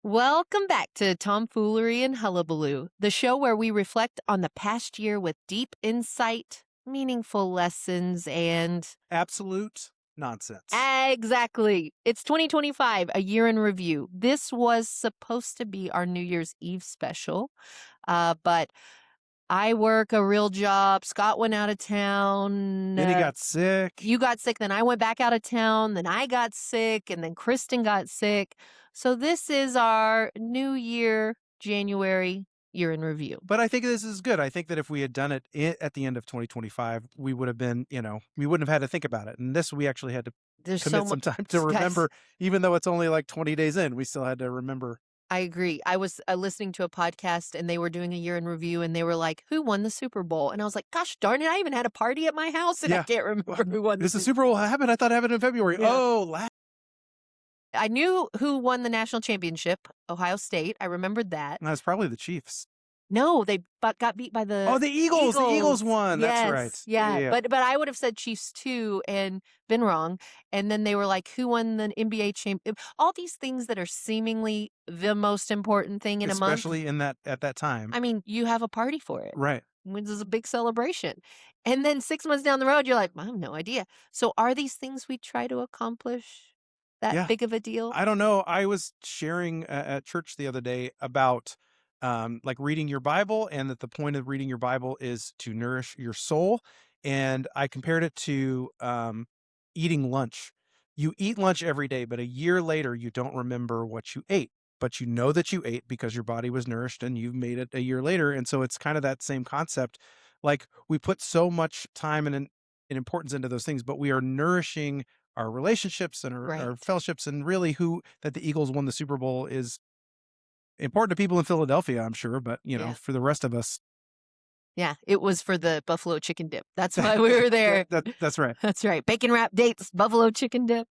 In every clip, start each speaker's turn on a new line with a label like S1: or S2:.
S1: Welcome back to Tomfoolery and Hullabaloo, the show where we reflect on the past year with deep insight, meaningful lessons, and
S2: Absolute nonsense.
S1: exactly. It's 2025, a year in review. This was supposed to be our New Year's Eve special, but I work a real job. Scott went out of town.
S2: Then he got sick.
S1: You got sick, then I went back out of town, then I got sick, and then Kristen got sick. So this is our New Year, January year in review.
S2: But I think this is good. I think that if we had done it at the end of 2025, we would have been, we wouldn't have had to think about it. And this, we actually had to commit some time to remember, even though it's only like 20 days in, we still had to remember.
S1: I agree. I was listening to a podcast and they were doing a year in review and they were like, who won the Super Bowl? And I was like, gosh darn it, I even had a party at my house and I can't remember who won
S2: the Super Bowl. Happened? I thought it happened in February. Yeah. Oh,
S1: I knew who won the national championship, Ohio State. I remembered that.
S2: That's probably the Chiefs.
S1: No, they got beat by the
S2: Eagles. The Eagles won.
S1: Yes,
S2: that's right.
S1: Yeah. But I would have said Chiefs too and been wrong. And then they were like, who won the NBA championship? All these things that are seemingly the most important thing in a month.
S2: Especially at that time.
S1: I mean, you have a party for it.
S2: Right.
S1: This is a big celebration. And then 6 months down the road, you're like, I have no idea. So are these things we try to accomplish that big of a deal?
S2: I don't know. I was sharing at church the other day about like reading your Bible, and that the point of reading your Bible is to nourish your soul. And I compared it to eating lunch. You eat lunch every day, but a year later, you don't remember what you ate, but you know that you ate because your body was nourished and you've made it a year later. And so it's kind of that same concept. Like, we put so much time and importance into those things, but we are nourishing our relationships and our fellowships, and really that the Eagles won the Super Bowl is important to people in Philadelphia, I'm sure, but for the rest of us.
S1: Yeah, it was for the buffalo chicken dip. That's why we were there.
S2: That's right.
S1: That's right. Bacon wrap dates, buffalo chicken dip.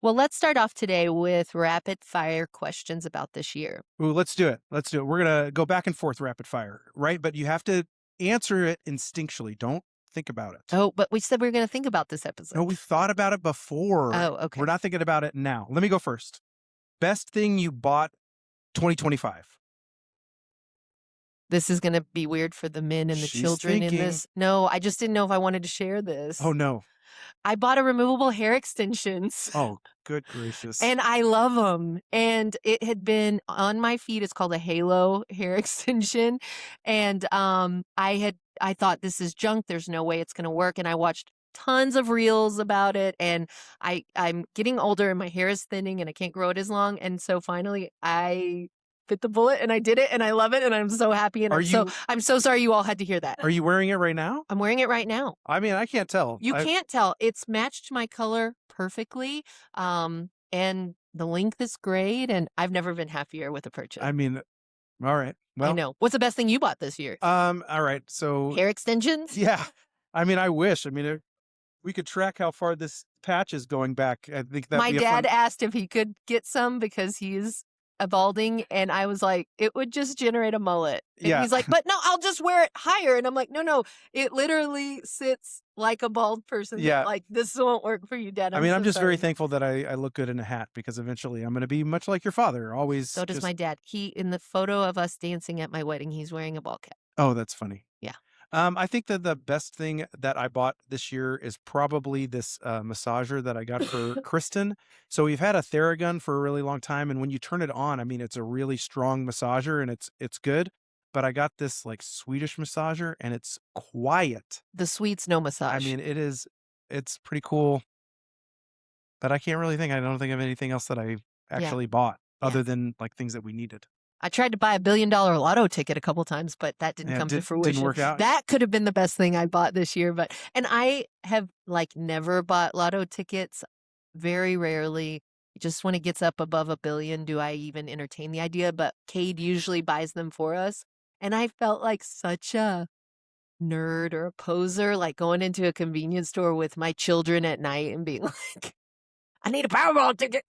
S1: Well, let's start off today with rapid fire questions about this year.
S2: Ooh, let's do it. We're going to go back and forth rapid fire, right? But you have to answer it instinctually. Don't think about it.
S1: Oh, but we said we were going to think about this episode.
S2: No, we thought about it before.
S1: Oh, okay.
S2: We're not thinking about it now. Let me go first. Best thing you bought 2025.
S1: This is going to be weird for the men and the children in this. No, I just didn't know if I wanted to share this.
S2: Oh, no.
S1: I bought a removable hair extensions.
S2: Oh, good gracious.
S1: And I love them. And it had been on my feet. It's called a Halo hair extension. And I thought, this is junk. There's no way it's going to work. And I watched tons of reels about it. And I'm getting older and my hair is thinning and I can't grow it as long. And so finally I bit the bullet and I did it and I love it and I'm so happy. And I'm so sorry you all had to hear that.
S2: Are you wearing it right now?
S1: I'm wearing it right now.
S2: I mean, I can't tell.
S1: You can't tell. It's matched my color perfectly. And the length is great. And I've never been happier with a purchase.
S2: I mean, all right. Well,
S1: I know. What's the best thing you bought this year?
S2: All right. So
S1: hair extensions?
S2: Yeah. I mean, I wish. I mean, we could track how far this patch is going back. I think that
S1: my dad asked if he could get some because he's a balding, and I was like, it would just generate a mullet. And he's like, but no, I'll just wear it higher. And I'm like, no, it literally sits like a bald person.
S2: Yeah.
S1: Like, this won't work for you, Dad.
S2: I'm just very thankful that I look good in a hat, because eventually I'm going to be much like your father. Always.
S1: So does my dad. In the photo of us dancing at my wedding, he's wearing a ball cap.
S2: Oh, that's funny.
S1: Yeah.
S2: I think that the best thing that I bought this year is probably this massager that I got for Kristen. So we've had a Theragun for a really long time, and when you turn it on, I mean, it's a really strong massager and it's good. But I got this like Swedish massager, and it's quiet.
S1: The Swedes know massage.
S2: I mean, it's pretty cool. But I can't really think. I don't think of anything else that I actually bought other than like things that we needed.
S1: I tried to buy $1 billion lotto ticket a couple times, but that didn't come to fruition.
S2: Didn't work out.
S1: That could have been the best thing I bought this year. And I have never bought lotto tickets. Very rarely. Just when it gets up above $1 billion, do I even entertain the idea? But Cade usually buys them for us. And I felt like such a nerd or a poser, like going into a convenience store with my children at night and being like, I need a Powerball ticket.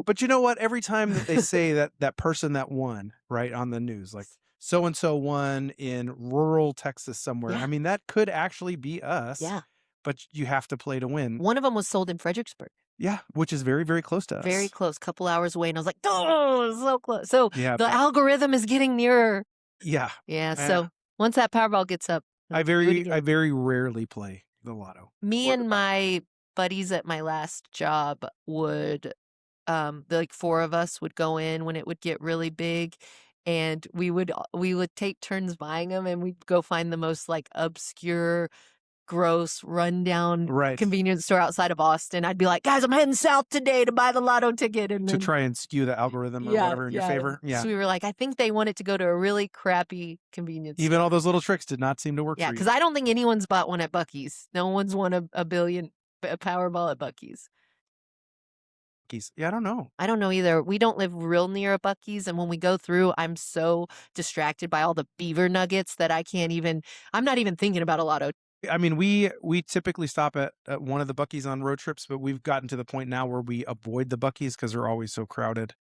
S2: But you know what? Every time that they say that person that won, right, on the news, like so-and-so won in rural Texas somewhere.
S1: Yeah.
S2: I mean, that could actually be us.
S1: Yeah.
S2: but you have to play to win.
S1: One of them was sold in Fredericksburg.
S2: Yeah, which is very, very close to
S1: Very
S2: us.
S1: close, couple hours away, and I was like, "Oh, so close." So,
S2: Yeah,
S1: the
S2: but
S1: algorithm is getting nearer.
S2: yeah.
S1: Yeah,
S2: Eh,
S1: so once that Powerball gets up, do it
S2: I
S1: again.
S2: very rarely play the lotto
S1: Me
S2: or the
S1: and
S2: Powerball.
S1: my buddies at my last job would, like 4 of us would go in when it would get really big, and we would take turns buying them, and we'd go find the most, like, obscure, gross, rundown
S2: Right.
S1: convenience store outside of Austin. I'd be like, "Guys, I'm heading south today to buy the lotto ticket," and
S2: To
S1: then
S2: try and skew the algorithm or
S1: yeah,
S2: whatever in your
S1: yeah.
S2: favor. Yeah.
S1: So we were like, "I think they want it to go to a really crappy convenience
S2: Even
S1: store."
S2: all those little tricks did not seem to work
S1: Yeah,
S2: for you.
S1: because I don't think anyone's bought one at Buc-ee's. No one's won a billion a Powerball at Buc-ee's.
S2: Keys. Yeah, I don't know.
S1: I don't know either. We don't live real near a Buc-ee's, and when we go through, I'm so distracted by all the beaver nuggets that I'm not even thinking about a lotto.
S2: I mean, we typically stop at one of the Buc-ee's on road trips, but we've gotten to the point now where we avoid the Buc-ee's because they're always so crowded.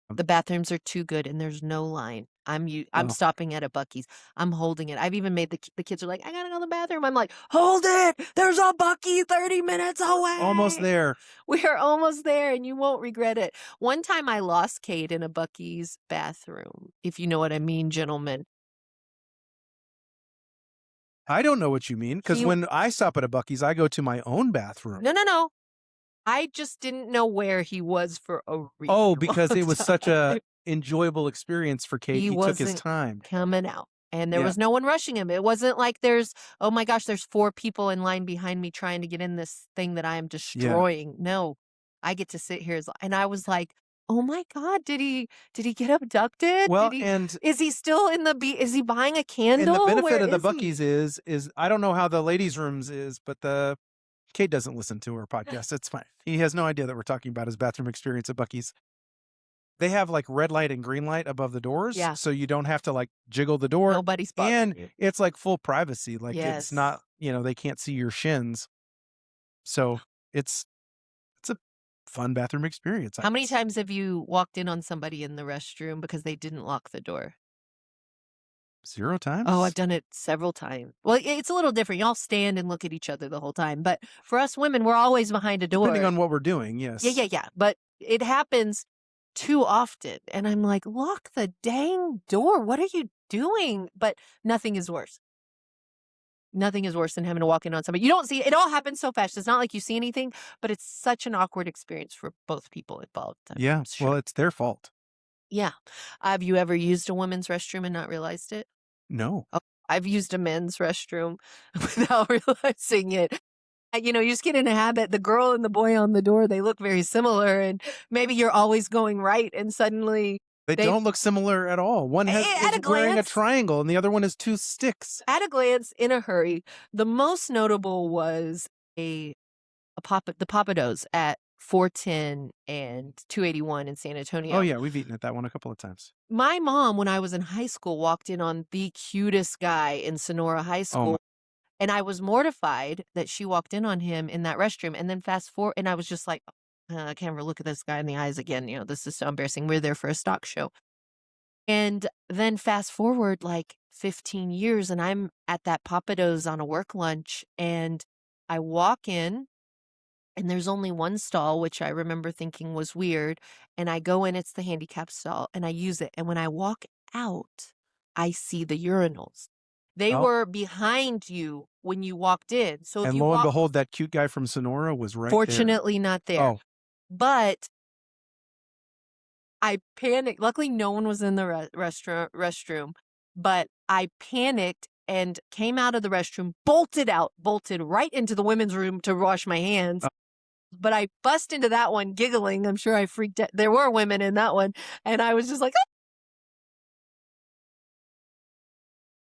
S1: The bathrooms are too good and there's no line. I'm
S2: Oh,
S1: stopping at a Buc-ee's. I'm holding it. I've even made the kids are like, "I gotta go to the bathroom." I'm like, "Hold it! There's a Buc-ee 30 minutes
S2: almost
S1: away."
S2: there.
S1: We are almost there and you won't regret it. One time I lost Kate in a Buc-ee's bathroom, if you know what I mean, gentlemen.
S2: I don't know what you mean because
S1: He
S2: when I stop at a Buc-ee's, I go to my own bathroom.
S1: No, no, no. I just didn't know where he was for a really
S2: Oh,
S1: long
S2: because it was such a
S1: time.
S2: enjoyable experience for Kate.
S1: He
S2: He took his
S1: wasn't
S2: time.
S1: coming out, and there
S2: Yeah,
S1: was no one rushing him. It wasn't like "Oh my gosh, there's 4 people in line behind me trying to get in this thing that I am
S2: yeah.
S1: destroying." No, I get to sit here and I was like, "Oh my god, did he get abducted?
S2: Well,
S1: Did he
S2: and
S1: is he still in the is he buying a
S2: the
S1: candle?
S2: benefit
S1: Where
S2: of the
S1: is he?"
S2: Buc-ee's is I don't know how the ladies' rooms is, but the Kate doesn't listen to our podcast. It's fine. He has no idea that we're talking about his bathroom experience at Buc-ee's. They have, like, red light and green light above the doors,
S1: Yeah,
S2: so you don't have to, like, jiggle the door,
S1: nobody's bothering
S2: and
S1: you.
S2: it's, like, full privacy, like, it's
S1: Yes.
S2: not they can't see your shins, so it's it's a fun bathroom experience, I
S1: How many
S2: guess.
S1: times have you walked in on somebody in the restroom because they didn't lock the door?
S2: 0
S1: Oh, I've
S2: times?
S1: done it several times. Well, it's a little different. Y'all stand and look at each other the whole time, but for us women, we're always behind a
S2: Depending
S1: door.
S2: on what we're doing,
S1: Yeah,
S2: yes.
S1: yeah, yeah, but it happens too often, and I'm like, "Lock the dang door. What are you doing?" But nothing is worse. Nothing is worse than having to walk in on somebody. You don't see it all happens so fast. It's not like you see anything, but it's such an awkward experience for both people involved, I'm
S2: Yeah,
S1: sure.
S2: well, it's their fault.
S1: Yeah. Have you ever used a women's restroom and not realized it?
S2: No.
S1: Oh, I've used a men's restroom without realizing it. You just get in a habit. The girl and the boy on the door, they look very similar, and maybe you're always going right, and suddenly
S2: They
S1: they
S2: don't look similar at all. One
S1: at
S2: is
S1: a
S2: wearing a
S1: glance
S2: triangle, and the other one is 2 sticks.
S1: at a glance, in a hurry. The most notable was the Papados at 410 and 281 in San
S2: Oh,
S1: Antonio.
S2: yeah, we've eaten at that one a couple of times.
S1: My mom, when I was in high school, walked in on the cutest guy in Sonora High
S2: Oh my
S1: School. And I was mortified that she walked in on him in that restroom, and then fast forward and I was just like, I can't ever look at this guy in the eyes again, this is so embarrassing. We're there for a stock show." And then fast forward, like, 15 years, and I'm at that Papados on a work lunch, and I walk in, and there's only one stall, which I remember thinking was weird, and I go in, it's the handicap stall, and I use it, and when I walk out, I see the urinals. They
S2: Oh,
S1: were behind you when you walked in, so if
S2: and
S1: you
S2: lo and
S1: walk
S2: behold, that cute guy from Sonora was right there.
S1: fortunately not there,
S2: Oh,
S1: but I panicked. Luckily, no one was in the restroom, but I panicked and came out of the restroom, bolted right into the women's room to wash my hands.
S2: uh,
S1: But I bust into that one giggling. I'm sure I freaked out. There were women in that one, and I was just like, "Ah!"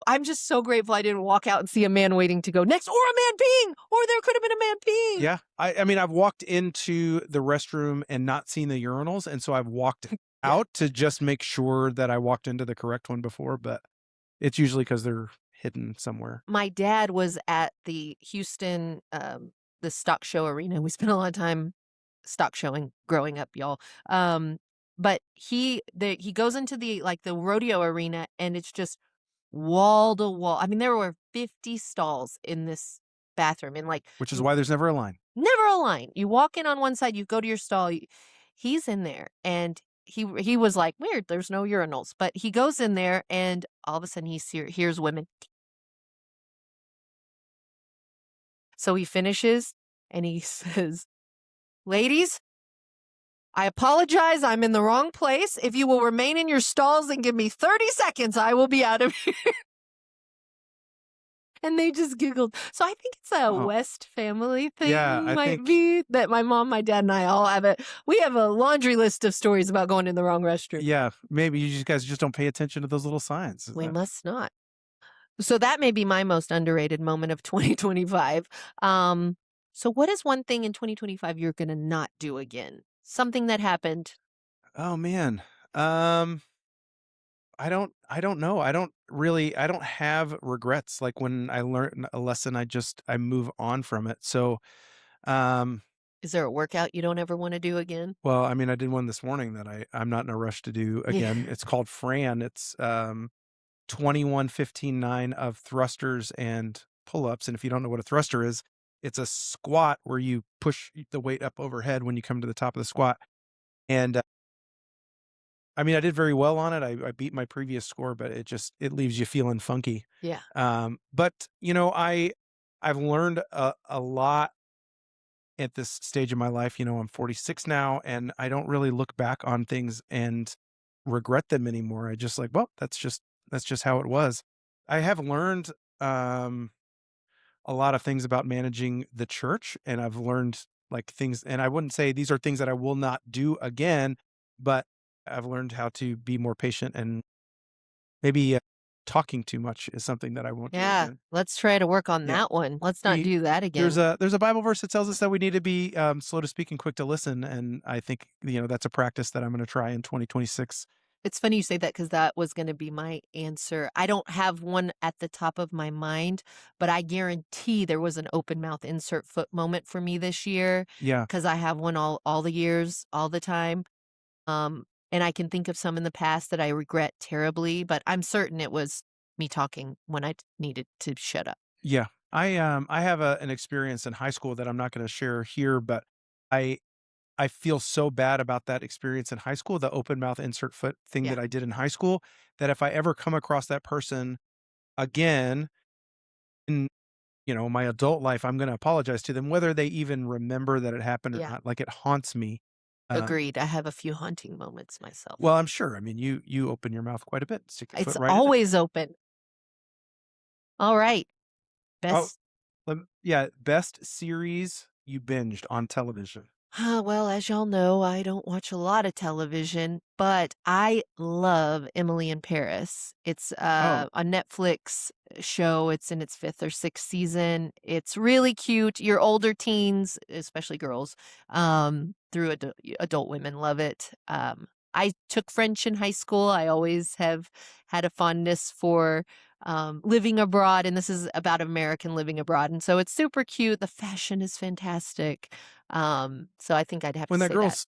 S1: I'm just so grateful I didn't walk out and see a man waiting to go next, or a man peeing, or there could have been a man peeing.
S2: yeah. I mean, I've walked into the restroom and not seen the urinals, and so I've walked
S1: Yeah.
S2: out to just make sure that I walked into the correct one before, but it's usually because 'cause they're hidden somewhere.
S1: My dad was at the Houston, the stock show arena. We spent a lot of time stock showing growing up, y'all. But he goes into the rodeo arena, and it's just wall to wall. I mean, there were 50 stalls in this bathroom, and, like,
S2: Which is
S1: you
S2: why there's never a line.
S1: never a line. You walk in on one side, you go to your stall, he's in there, and he was like, "Weird, there's no urinals," but he goes in there, and all of a sudden hears women. So he finishes, and he says, "Ladies, I apologize, I'm in the wrong place. If you will remain in your stalls and give me 30 seconds, I will be out of here." And they just giggled. So I think it's a
S2: Oh,
S1: West family
S2: yeah,
S1: thing,
S2: I
S1: might
S2: think
S1: be, that my mom, my dad, and I all have we have a laundry list of stories about going in the wrong restroom.
S2: yeah, maybe you guys just don't pay attention to those little signs.
S1: We must not. So that may be my most underrated moment of 2025. Um, so what is one thing in 2025 you're gonna not do again? Something that happened.
S2: Oh, man. Um, I don't know. I don't have regrets. Like, when I learn a lesson, I move on from it. So, um,
S1: Is there a workout you don't ever wanna do again?
S2: well, I mean, I did one this morning that I'm not in a rush to do
S1: Yeah.
S2: again. It's called Fran. It's 21, 15, 9 of thrusters and pull-ups. And if you don't know what a thruster is, it's a squat where you push the weight up overhead when you come to the top of the squat. And I mean, I did very well on it. I beat my previous score, but it leaves you feeling funky.
S1: Yeah.
S2: But I've learned a lot at this stage of my life. I'm 46 now, and I don't really look back on things and regret them anymore. I just like, well, that's just how it was. I have learned um, a lot of things about managing the church, and I've learned like things, and I wouldn't say these are things that I will not do again, but I've learned how to be more patient, and maybe talking too much is something that I won't do
S1: Yeah.
S2: again.
S1: Let's try to work on
S2: Yeah.
S1: that one. Let's not
S2: We
S1: do that
S2: there's
S1: again.
S2: a Bible verse that tells us that we need to be, slow to speak and quick to listen, and I think, that's a practice that I'm gonna try in 2026.
S1: It's funny you say that because that was gonna be my answer. I don't have one at the top of my mind, but I guarantee there was an open mouth insert foot moment for me this year
S2: Yeah,
S1: because I have one all the years, all the time. Um, and I can think of some in the past that I regret terribly, but I'm certain it was me talking when I needed to shut up.
S2: yeah. I have an experience in high school that I'm not gonna share here, but I I feel so bad about that experience in high school, the open mouth insert foot thing
S1: Yeah.
S2: that I did in high school, that if I ever come across that person again in, my adult life, I'm gonna apologize to them, whether they even remember that it happened or
S1: Yeah.
S2: not. Like, it haunts me. Uh,
S1: Agreed. I have a few haunting moments myself.
S2: well, I'm sure. I mean, you open your mouth quite a bit, stick your foot
S1: It's
S2: right in it.
S1: always open. All right.
S2: Oh,
S1: Best.
S2: yeah, best series you binged on television.
S1: Well, as y'all know, I don't watch a lot of television, but I love Emily in Paris. It's
S2: Oh,
S1: a Netflix show. It's in its fifth or sixth season. It's really cute. Your older teens, especially girls, through adult women, love it. I took French in high school. I always have had a fondness for living abroad, and this is about American living abroad. And so it's super cute. The fashion is fantastic. So I think I'd have to
S2: when that
S1: say that.
S2: girl's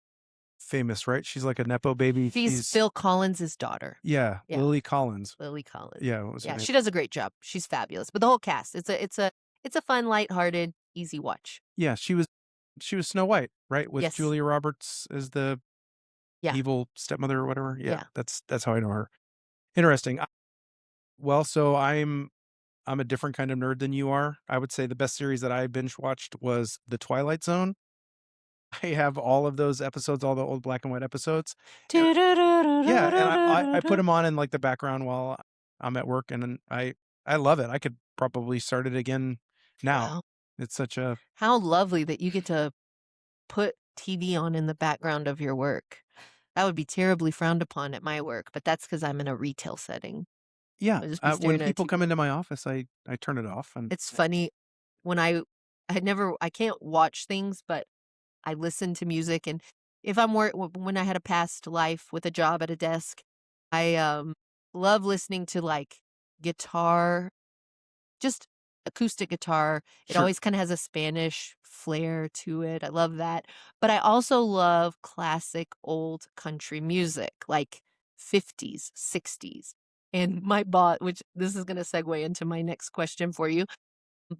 S2: famous, right? She's like a nepo baby.
S1: She's Phil Collins's daughter.
S2: Yeah,
S1: Yeah,
S2: Lily Collins.
S1: Lily Collins.
S2: Yeah, what was her
S1: Yeah,
S2: name?
S1: she does a great job. She's fabulous. But the whole cast, it's a fun, lighthearted, easy watch.
S2: Yeah, she was Snow White, right? With
S1: Yes.
S2: Julia Roberts as the
S1: Yeah.
S2: evil stepmother or whatever. Yeah,
S1: Yeah.
S2: that's how I know her. Interesting. Well, so I'm a different kind of nerd than you are. I would say the best series that I binge watched was The Twilight Zone. I have all of those episodes, all the old black and white episodes. And yeah, and I put them on in like the background while I'm at work, and then I love it. I could probably start it again now.
S1: Well,
S2: It's such a
S1: how lovely that you get to put TV on in the background of your work. That would be terribly frowned upon at my work, but that's because 'cause I'm in a retail setting.
S2: yeah.
S1: I'll just be
S2: When
S1: staring at a
S2: people come
S1: TV.
S2: into my office, I turn it off, and
S1: It's funny when I can't watch things, but I listen to music, and if I'm when I had a past life with a job at a desk, I love listening to like guitar, just acoustic guitar. It
S2: sure,
S1: always kind of has a Spanish flair to it. I love that. But I also love classic old country music, like 50s, 60s. And my boss, which this is going to segue into my next question for you.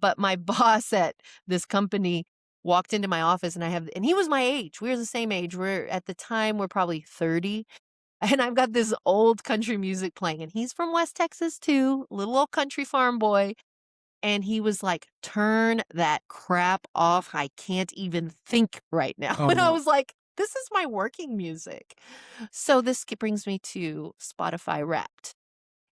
S1: But my boss at this company walked into my office and he was my age. We were the same age. At the time, we're probably 30. And I've got this old country music playing, and he's from West Texas too, little old country farm boy. And he was like, "Turn that crap off. I can't even think right now."
S2: Oh,
S1: And I
S2: no.
S1: was like, "This is my working music." So this brings me to Spotify Wrapped.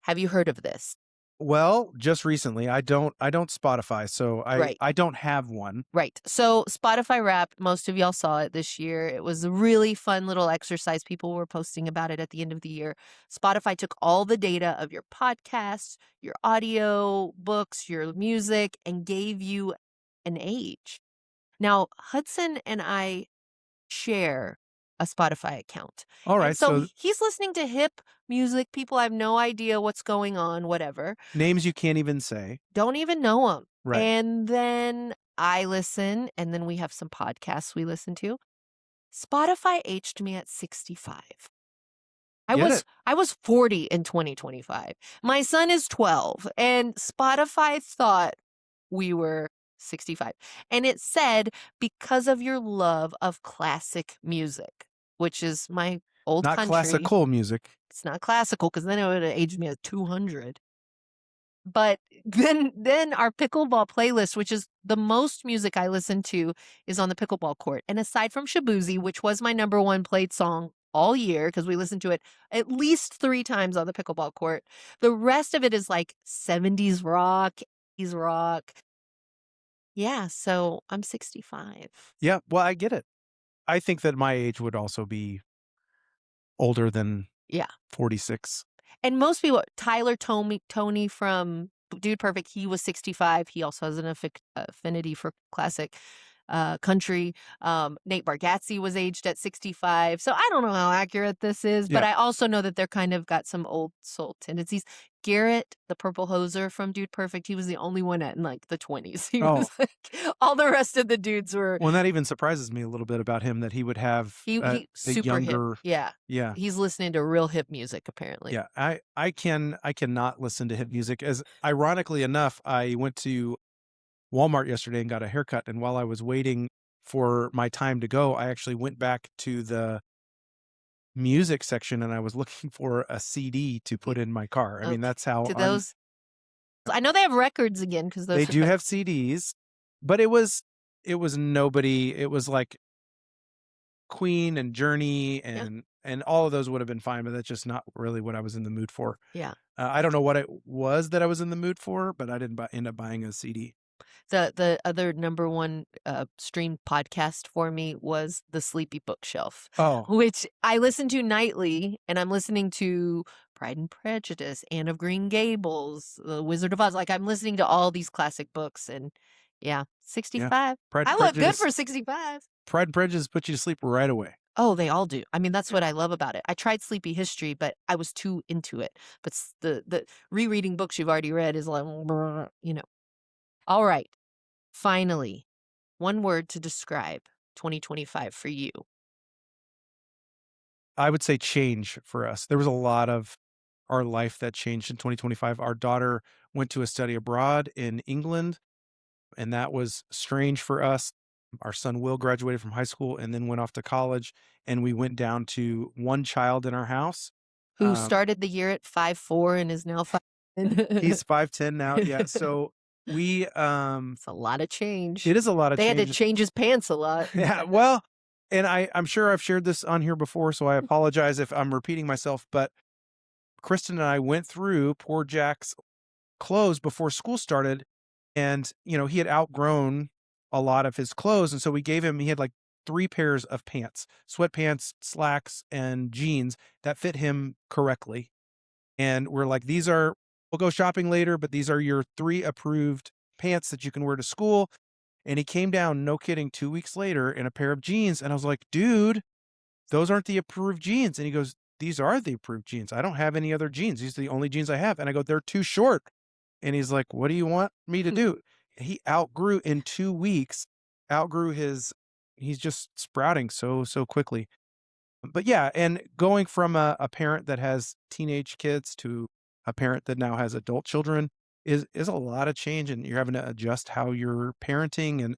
S1: Have you heard of this?
S2: Well, just recently, I don't Spotify, so I
S1: Right.
S2: I don't have one.
S1: Right. So Spotify Wrapped, most of y'all saw it this year. It was a really fun little exercise. People were posting about it at the end of the year. Spotify took all the data of your podcasts, your audio books, your music, and gave you an age. Now, Hudson and I share a Spotify account. And
S2: Alright,
S1: so
S2: so
S1: he's listening to hip music. People have no idea what's going on, whatever.
S2: names you can't even say.
S1: Don't even know him.
S2: Right.
S1: And then I listen, and then we have some podcasts we listen to. Spotify aged me at 65. I
S2: Get
S1: was
S2: it.
S1: I was 40 in 2025. My son is 12, and Spotify thought we were 65. And it said, "Because of your love of classic music," which is my old
S2: Not
S1: country.
S2: classical music.
S1: It's not classical because then it would have aged me at 200. But then our pickleball playlist, which is the most music I listen to, is on the pickleball court. And aside from Shabuzi, which was my number one played song all year because we listened to it at least 3 times on the pickleball court, the rest of it is like 70s rock, 80s rock. Yeah, so I'm 65.
S2: Yeah, well, I get it. I think that my age would also be older than
S1: Yeah.
S2: 46.
S1: And most people, Tyler Tony from Dude Perfect, he was 65. He also has an affinity for classic country. Nate Bargatze was aged at 65. So I don't know how accurate this is, but
S2: Yeah.
S1: I also know that they're kind of got some old soul tendencies. Garrett, the purple hoser from Dude Perfect, he was the only one in like the 20s. He
S2: Oh,
S1: was like, all the rest of the dudes were,
S2: well, that even surprises me a little bit about him that he would have,
S1: he
S2: a
S1: super hip.
S2: younger.
S1: Yeah.
S2: Yeah.
S1: He's listening to real hip music, apparently.
S2: Yeah, I cannot listen to hip music. As ironically enough, I went to Walmart yesterday and got a haircut, and while I was waiting for my time to go, I actually went back to the music section and I was looking for a CD to put in my car. I mean,
S1: Okay.
S2: that's how
S1: To
S2: un
S1: those, I know they have records again because
S2: they
S1: those
S2: do have CDs, but it was nobody. It was like Queen and Journey
S1: yeah,
S2: and all of those would have been fine, but that's just not really what I was in the mood for.
S1: yeah.
S2: I don't know what it was that I was in the mood for, but I didn't end up buying a CD.
S1: The other number one, streamed podcast for me was The Sleepy Bookshelf,
S2: Oh,
S1: which I listen to nightly, and I'm listening to Pride and Prejudice, Anne of Green Gables, The Wizard of Oz, like, I'm listening to all these classic books, and yeah,
S2: yeah.
S1: 65.
S2: Pride
S1: I
S2: and
S1: look good
S2: Prejudice
S1: for 65.
S2: Pride and Prejudice put you to sleep right away.
S1: Oh, they all do. I mean, that's
S2: Yeah.
S1: what I love about it. I tried Sleepy History, but I was too into it. But the rereading books you've already read is like, you know. All right. Finally, one word to describe 2025 for you.
S2: I would say change for us. There was a lot of our life that changed in 2025. Our daughter went to a study abroad in England, and that was strange for us. Our son Will graduated from high school and then went off to college, and we went down to one child in our house.
S1: Who
S2: Um,
S1: started the year at 5'4" and is now 5.
S2: he's
S1: It's
S2: 5'10" now. Yeah, so we
S1: a lot of change.
S2: it is a lot of
S1: They had to
S2: change.
S1: change his pants a lot.
S2: Yeah, well, and I'm sure I've shared this on here before, so I apologize if I'm repeating myself, but Kristen and I went through poor Jack's clothes before school started, and, he had outgrown a lot of his clothes, and so he had, like, 3 pairs of pants, sweatpants, slacks, and jeans that fit him correctly, and we're like, we'll go shopping later, but these are your 3 approved pants that you can wear to school." And he came down, no kidding, 2 weeks later in a pair of jeans, and I was like, "Dude, those aren't the approved jeans." And he goes, "These are the approved jeans. I don't have any other jeans. These are the only jeans I have." And I go, "They're too short." And he's like, "What do you want me to do?" He outgrew in 2 weeks, outgrew he's just sprouting so quickly. But yeah, and going from a parent that has teenage kids to a parent that now has adult children, is a lot of change, and you're having to adjust how you're parenting, and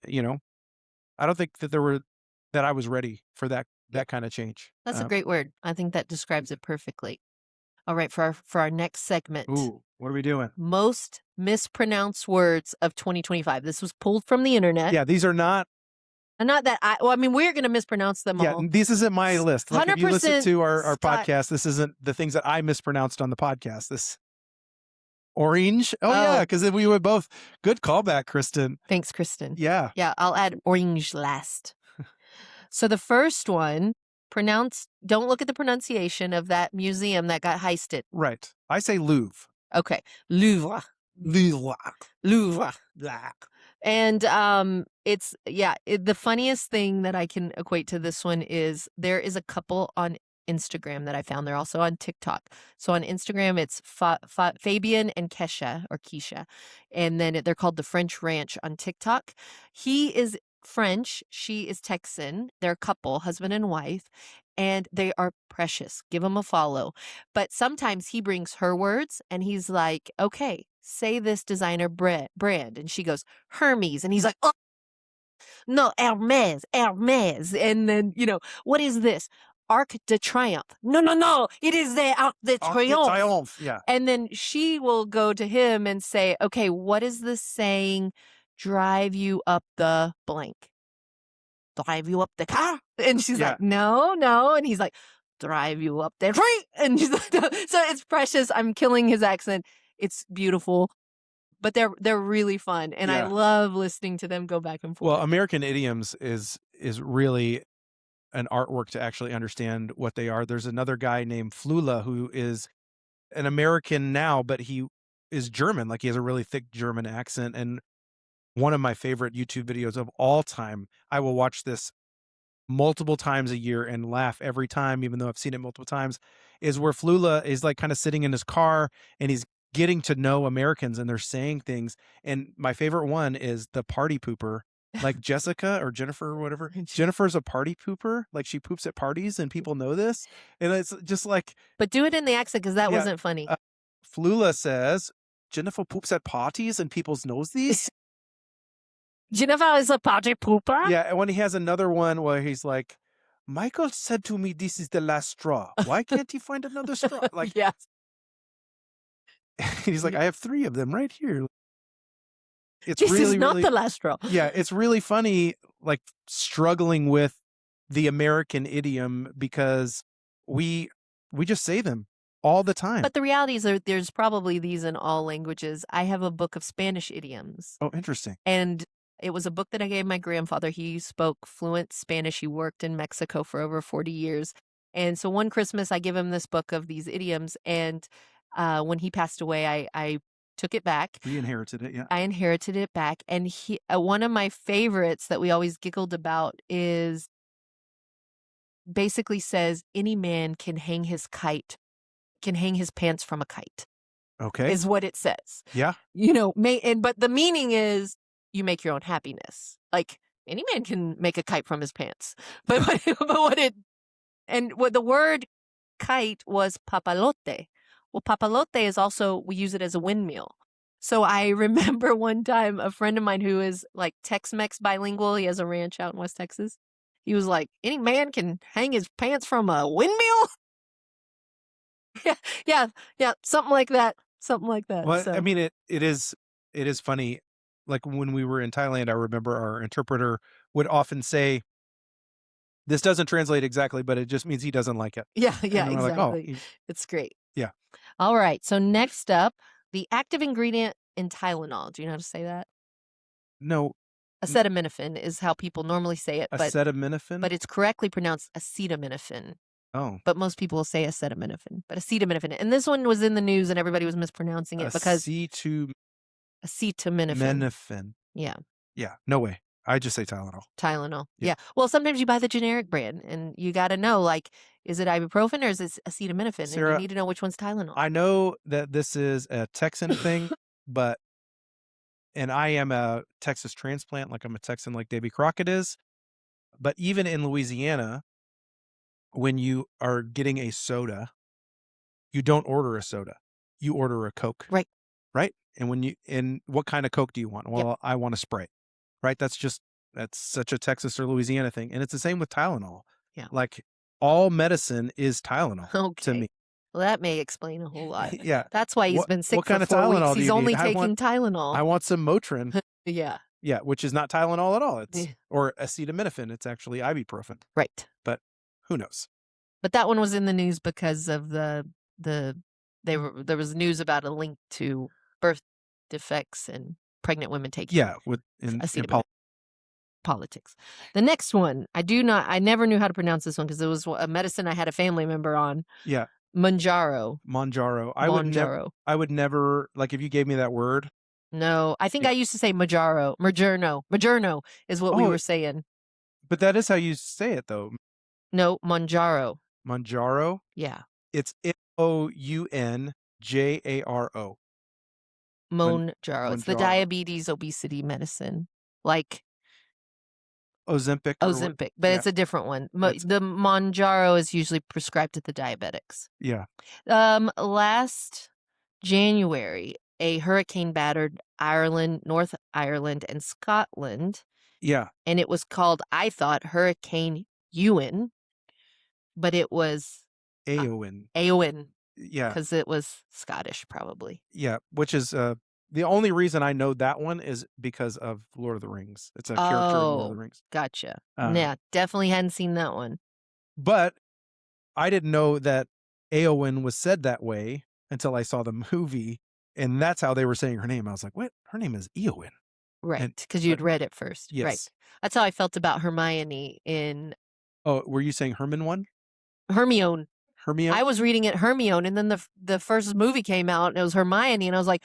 S2: I don't think that I was ready for
S1: Yeah,
S2: that kind of change.
S1: that's a great word. I think that describes it perfectly. All right, for our next segment,
S2: Ooh, what are we doing?
S1: most mispronounced words of 2025. This was pulled from the internet.
S2: Yeah, these are not.
S1: And not that I mean, we're gonna mispronounce them
S2: Yeah,
S1: all.
S2: this isn't my list. Like, if you listen
S1: 100%
S2: to our
S1: Scott.
S2: podcast, this isn't the things that I mispronounced on the podcast. This orange. Oh yeah,
S1: Oh,
S2: because we were both good callback, Kristen.
S1: thanks, Kristen.
S2: Yeah,
S1: Yeah, I'll add orange last. So the first one, don't look at the pronunciation of that museum that got heisted.
S2: right. I say Louvre.
S1: Okay. Louvre.
S2: Louvre.
S1: Louvre.
S2: Blah.
S1: And the funniest thing that I can equate to this one is there is a couple on Instagram that I found. They're also on TikTok. So on Instagram, it's Fabian and Keisha, and then they're called the French Ranch on TikTok. He is French, she is Texan. They're a couple, husband and wife, and they are precious. Give them a follow. But sometimes he brings her words and he's like, okay, say this designer brand. And she goes, Hermes. And he's like, oh, no, Hermes. And then, what is this? Arc de Triomphe. No. It is the Arc de Triomphe.
S2: Triomphe. Yeah.
S1: And then she will go to him and say, okay, what is this saying? Drive you up the blank. Drive you up the car? And she's
S2: Yeah.
S1: like, no. And he's like, drive you up the tree. And she's like, no. So it's precious. I'm killing his accent. It's beautiful. But they're really fun. And I
S2: Yeah.
S1: love listening to them go back and forth.
S2: Well, American idioms is really an artwork to actually understand what they are. There's another guy named Flula who is an American now, but he is German. Like, he has a really thick German accent. And one of my favorite YouTube videos of all time, I will watch this multiple times a year and laugh every time, even though I've seen it multiple times, is where Flula is like kind of sitting in his car and he's getting to know Americans and they're saying things. And my favorite one is the party pooper. Like Jessica or Jennifer or whatever. Jennifer's a party pooper. Like, she poops at parties and people know this. And it's just like,
S1: But do it in the accent because that
S2: Yeah,
S1: wasn't funny.
S2: Flula says, Jennifer poops at parties and people knows these.
S1: Jennifer is a party pooper?
S2: Yeah, and when he has another one where he's like, Michael said to me, this is the last straw. Why can't he find another straw? Like,
S1: Yes.
S2: he's like, I have 3 of them right here. It's
S1: This
S2: really,
S1: is not
S2: really,
S1: the last straw.
S2: yeah, it's really funny, like, struggling with the American idiom because we just say them all the time.
S1: But the reality is there's probably these in all languages. I have a book of Spanish idioms.
S2: Oh, interesting.
S1: And it was a book that I gave my grandfather. He spoke fluent Spanish. He worked in Mexico for over 40 years. And so one Christmas, I give him this book of these idioms. And when he passed away, I took it back.
S2: We inherited it, yeah.
S1: I inherited it back. And one of my favorites that we always giggled about is basically says, any man can hang his pants from a kite.
S2: Okay.
S1: Is what it says.
S2: Yeah.
S1: But the meaning is you make your own happiness. Like, any man can make a kite from his pants. But what the word kite was papalote. Well, papalote is also, we use it as a windmill. So I remember one time a friend of mine who is like Tex-Mex bilingual, he has a ranch out in West Texas. He was like, any man can hang his pants from a windmill? Yeah, something like that.
S2: Well,
S1: So.
S2: I mean, it is funny. Like, when we were in Thailand, I remember our interpreter would often say, this doesn't translate exactly, but it just means he doesn't like it.
S1: Yeah,
S2: And we're
S1: exactly.
S2: like, oh,
S1: It's great.
S2: Yeah.
S1: All right. So next up, the active ingredient in Tylenol. Do you know how to say that?
S2: No,
S1: Acetaminophen is how people normally say it,
S2: acetaminophen.
S1: but it's correctly pronounced acetaminophen.
S2: Oh,
S1: But most people will say acetaminophen, but acetaminophen. And this one was in the news and everybody was mispronouncing it because acetaminophen.
S2: acetaminophen.
S1: Yeah.
S2: Yeah, no way. I just say Tylenol.
S1: Tylenol.
S2: Yeah.
S1: Yeah. Well, sometimes you buy the generic brand and you got to know, like, is it ibuprofen or is it acetaminophen?
S2: Sarah,
S1: and you need to know which one's Tylenol.
S2: I know that this is a Texan thing, and I am a Texas transplant, like I'm a Texan like Davy Crockett is. But even in Louisiana, when you are getting a soda, you don't order a soda. You order a Coke.
S1: Right.
S2: Right? And what kind of Coke do you want?
S1: Yep.
S2: Well, I want a Sprite, right? That's such a Texas or Louisiana thing. And it's the same with Tylenol.
S1: Yeah.
S2: Like all medicine is Tylenol to
S1: Okay.
S2: me.
S1: Well, that may explain a whole lot.
S2: Yeah.
S1: That's why he's
S2: What
S1: been
S2: what
S1: sick for
S2: kind of
S1: 4 weeks.
S2: Tylenol do
S1: He's
S2: you need?
S1: only taking Tylenol.
S2: I want some Motrin.
S1: Yeah.
S2: Yeah, which is not Tylenol at all. It's
S1: Eh,
S2: or acetaminophen. It's actually ibuprofen.
S1: right.
S2: But who knows?
S1: But that one was in the news because of the there was news about a link to birth defects and pregnant women taking
S2: Yeah, with in
S1: acetaminophen. Politics. The next one, I never knew how to pronounce this one because it was a medicine I had a family member on.
S2: yeah,
S1: Manjaro.
S2: Monjaro.
S1: Monjaro.
S2: I would never like if you gave me that word.
S1: No, I think
S2: Yeah.
S1: I used to say Majaro. Majerno is what we
S2: Oh,
S1: were saying.
S2: but that is how you say it though.
S1: No, Monjaro.
S2: Monjaro.
S1: Yeah.
S2: It's Mounjaro.
S1: Monjaro. It's the
S2: Monjaro.
S1: diabetes obesity medicine. Like
S2: Ozempic or what?
S1: Ozempic, but
S2: Yeah,
S1: it's a different one.
S2: that's
S1: The Monjaro is usually prescribed to the diabetics.
S2: yeah,
S1: Last January, a hurricane battered Ireland, North Ireland, and Scotland,
S2: yeah.
S1: and it was called, I thought, Hurricane Ewan, but it was
S2: Aowen.
S1: Eowyn
S2: Yeah,
S1: because it was Scottish, probably.
S2: yeah. Which is the only reason I know that one is because of Lord of the Rings. It's a character in Lord of
S1: Oh,
S2: the Rings.
S1: gotcha.
S2: Uh,
S1: Yeah, definitely hadn't seen that one.
S2: but I didn't know that Aowen was said that way until I saw the movie, and that's how they were saying her name. I was like, "What? Her name is Eowyn."
S1: Right,
S2: And
S1: because
S2: but
S1: you'd read it first. Right.
S2: yes.
S1: That's how I felt about Hermione in
S2: Oh, were you saying Herman one?
S1: Hermione.
S2: Hermione?
S1: I was reading it Hermione, and then the first movie came out, and it was Hermione, and I was like,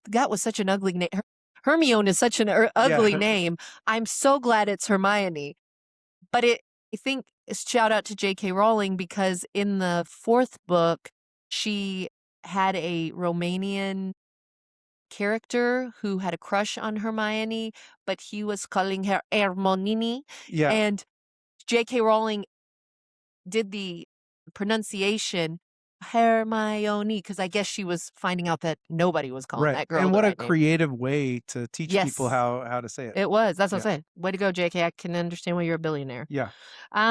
S1: that was such an ugly name. Hermione is such an ugly
S2: Yeah.
S1: name. I'm so glad it's Hermione. But I think shout out to J.K. Rowling because in the fourth book, she had a Romanian character who had a crush on Hermione, but he was calling her Hermonini.
S2: Yeah.
S1: And J.K. Rowling did the pronunciation Hermione because I guess she was finding out that nobody was calling
S2: Right.
S1: that girl
S2: And
S1: the
S2: what a
S1: right name.
S2: creative way to teach people
S1: Yes.
S2: how to say it.
S1: It was. That's what
S2: Yeah.
S1: I'm saying. Way to go, JK. I can understand why you're a billionaire.
S2: Yeah.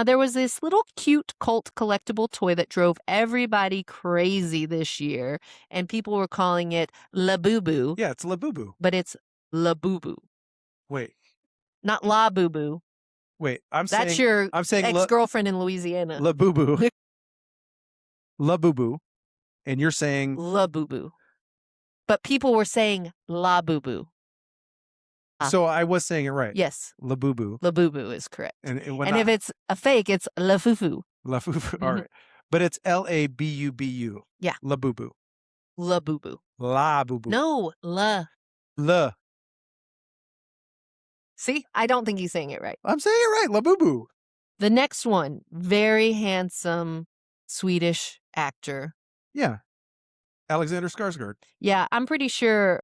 S1: There was this little cute cult collectible toy that drove everybody crazy this year, and people were calling it La Boo Boo,
S2: Yeah, it's Labubu.
S1: but it's La Boo Boo,
S2: Wait.
S1: not La Boo Boo.
S2: Wait.
S1: That's your
S2: I'm saying
S1: ex-girlfriend in Louisiana.
S2: Labubu. Labubu. And you're saying
S1: La Boo Boo. But people were saying La Boo Boo.
S2: so I was saying it right.
S1: Yes.
S2: Labubu.
S1: La Boo Boo is correct.
S2: And
S1: if it's a fake, it's La Fufu.
S2: Lafufu. All right. But it's Labubu.
S1: Yeah.
S2: Labubu.
S1: La Boo Boo.
S2: Labubu.
S1: No, La.
S2: La.
S1: See, I don't think he's saying it right.
S2: I'm saying it right. Labubu.
S1: The next one, very handsome Swedish actor.
S2: Yeah. Alexander Skarsgård.
S1: Yeah, I'm pretty sure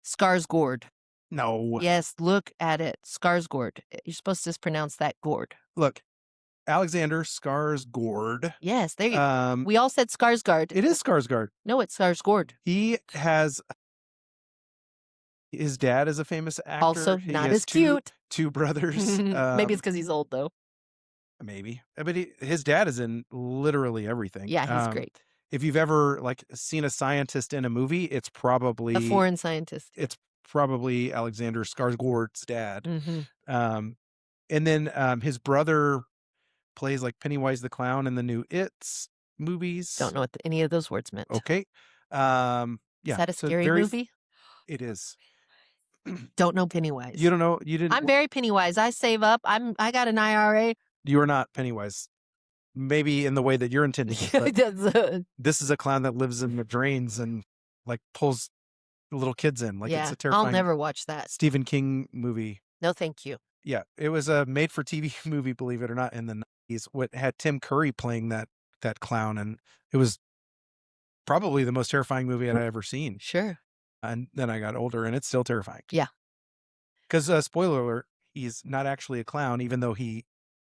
S1: Skarsgård.
S2: No.
S1: Yes, look at it. Skarsgård. You're supposed to pronounce that Gord.
S2: Look. Alexander Skarsgård.
S1: Yes, there you we all said Skarsgård.
S2: It is Skarsgård.
S1: No, it's Skarsgård.
S2: He has his dad is a famous actor.
S1: Also,
S2: He
S1: not
S2: has
S1: as cute.
S2: Two brothers.
S1: Maybe it's because he's old, though.
S2: Maybe. But his dad is in literally everything.
S1: Yeah, he's great.
S2: If you've ever seen a scientist in a movie, it's probably
S1: A foreign scientist.
S2: It's probably Alexander Skarsgård's dad.
S1: Mm-hmm.
S2: And then his brother plays like Pennywise the Clown in the new It's movies.
S1: Don't know what any of those words meant.
S2: Okay. Yeah.
S1: Is that a scary movie?
S2: It is.
S1: Don't know Pennywise.
S2: You don't know? You didn't?
S1: I'm very Pennywise. I save up. I got an IRA.
S2: You are not Pennywise. Maybe in the way that you're intending. But this is a clown that lives in the drains and pulls little kids in. It's a terrifying.
S1: I'll never watch that.
S2: Stephen King movie.
S1: No, thank you.
S2: Yeah, it was a made-for-TV movie, believe it or not, in the 90s. What had Tim Curry playing that clown, and it was probably the most terrifying movie I'd ever seen.
S1: Sure.
S2: And then I got older, and it's still terrifying.
S1: Yeah.
S2: Because spoiler alert, he's not actually a clown, even though he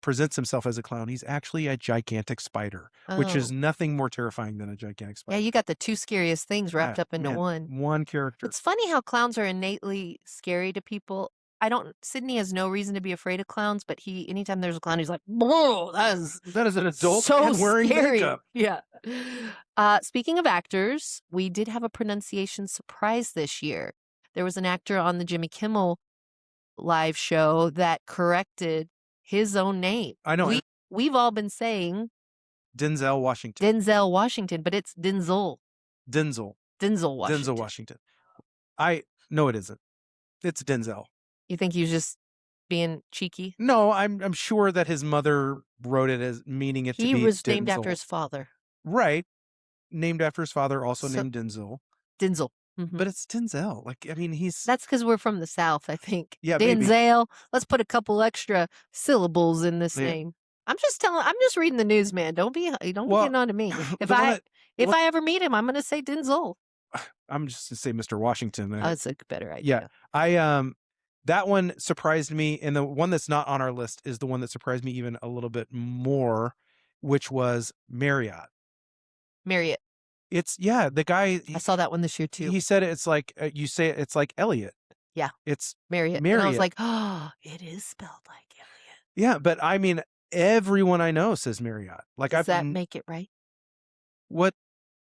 S2: presents himself as a clown, he's actually a gigantic spider, which is
S1: Oh.
S2: nothing more terrifying than a gigantic
S1: Yeah,
S2: spider.
S1: you got the two scariest things wrapped up into
S2: Man,
S1: one.
S2: one character.
S1: It's funny how clowns are innately scary to people. Sydney has no reason to be afraid of clowns, but anytime there's a clown, he's like, whoa,
S2: That is an adult
S1: so
S2: man wearing
S1: scary.
S2: makeup.
S1: Yeah. Speaking of actors, we did have a pronunciation surprise this year. There was an actor on the Jimmy Kimmel live show that corrected his own name.
S2: I know.
S1: We've all been saying
S2: Denzel Washington.
S1: Denzel Washington, but it's Denzel.
S2: Denzel.
S1: Denzel Washington.
S2: Denzel Washington. No, it isn't. It's Denzel.
S1: You think he was just being cheeky?
S2: No, I'm sure that his mother wrote it as meaning it to be
S1: He was
S2: Denzel.
S1: named after his father.
S2: Right. Named after his father, also
S1: So-
S2: named Denzel.
S1: Denzel.
S2: But it's Denzel. Like, I mean,
S1: That's because we're from the South, I think.
S2: Yeah, maybe.
S1: Denzel. Let's put a couple extra syllables in this
S2: Yeah.
S1: name. I'm just reading the news, man. Don't be getting on to me. If I ever meet him, I'm gonna say Denzel.
S2: I'm just gonna say Mr. Washington.
S1: That's a better idea.
S2: Yeah. That one surprised me, and the one that's not on our list is the one that surprised me even a little bit more, which was Marriott.
S1: Marriott.
S2: The guy.
S1: I saw that one this year too.
S2: He said it's like you say it's like Elliot.
S1: Yeah.
S2: It's
S1: Marriott. And I was like, oh, it is spelled like Elliot.
S2: Yeah, but I mean, everyone I know says Marriott. Like,
S1: does that make it right?
S2: What?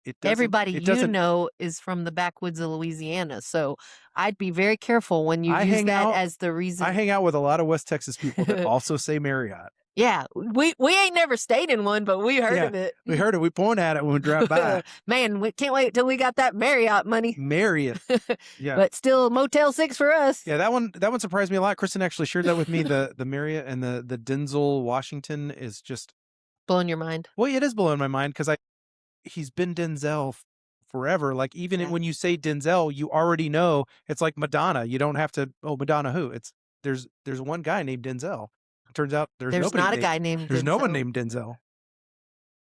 S2: It doesn't.
S1: Everybody you know is from the backwoods of Louisiana, so I'd be very careful when you use that as the reason.
S2: I hang out with a lot of West Texas people that also say Marriott.
S1: Yeah, we ain't never stayed in one, but we heard of it.
S2: We heard it. We point at it when we drive by.
S1: Man, we can't wait till we got that Marriott money.
S2: Marriott. Yeah.
S1: But still Motel 6 for us.
S2: Yeah, that one surprised me a lot. Kristen actually shared that with me. The Marriott and the Denzel Washington is just
S1: blowing your mind.
S2: Well, it is blowing my mind because he's been Denzel forever. Like, even when you say Denzel, you already know it's like Madonna. You don't have to, Madonna who? There's one guy named Denzel. It turns out there's
S1: not a guy named Denzel.
S2: There's no one named Denzel.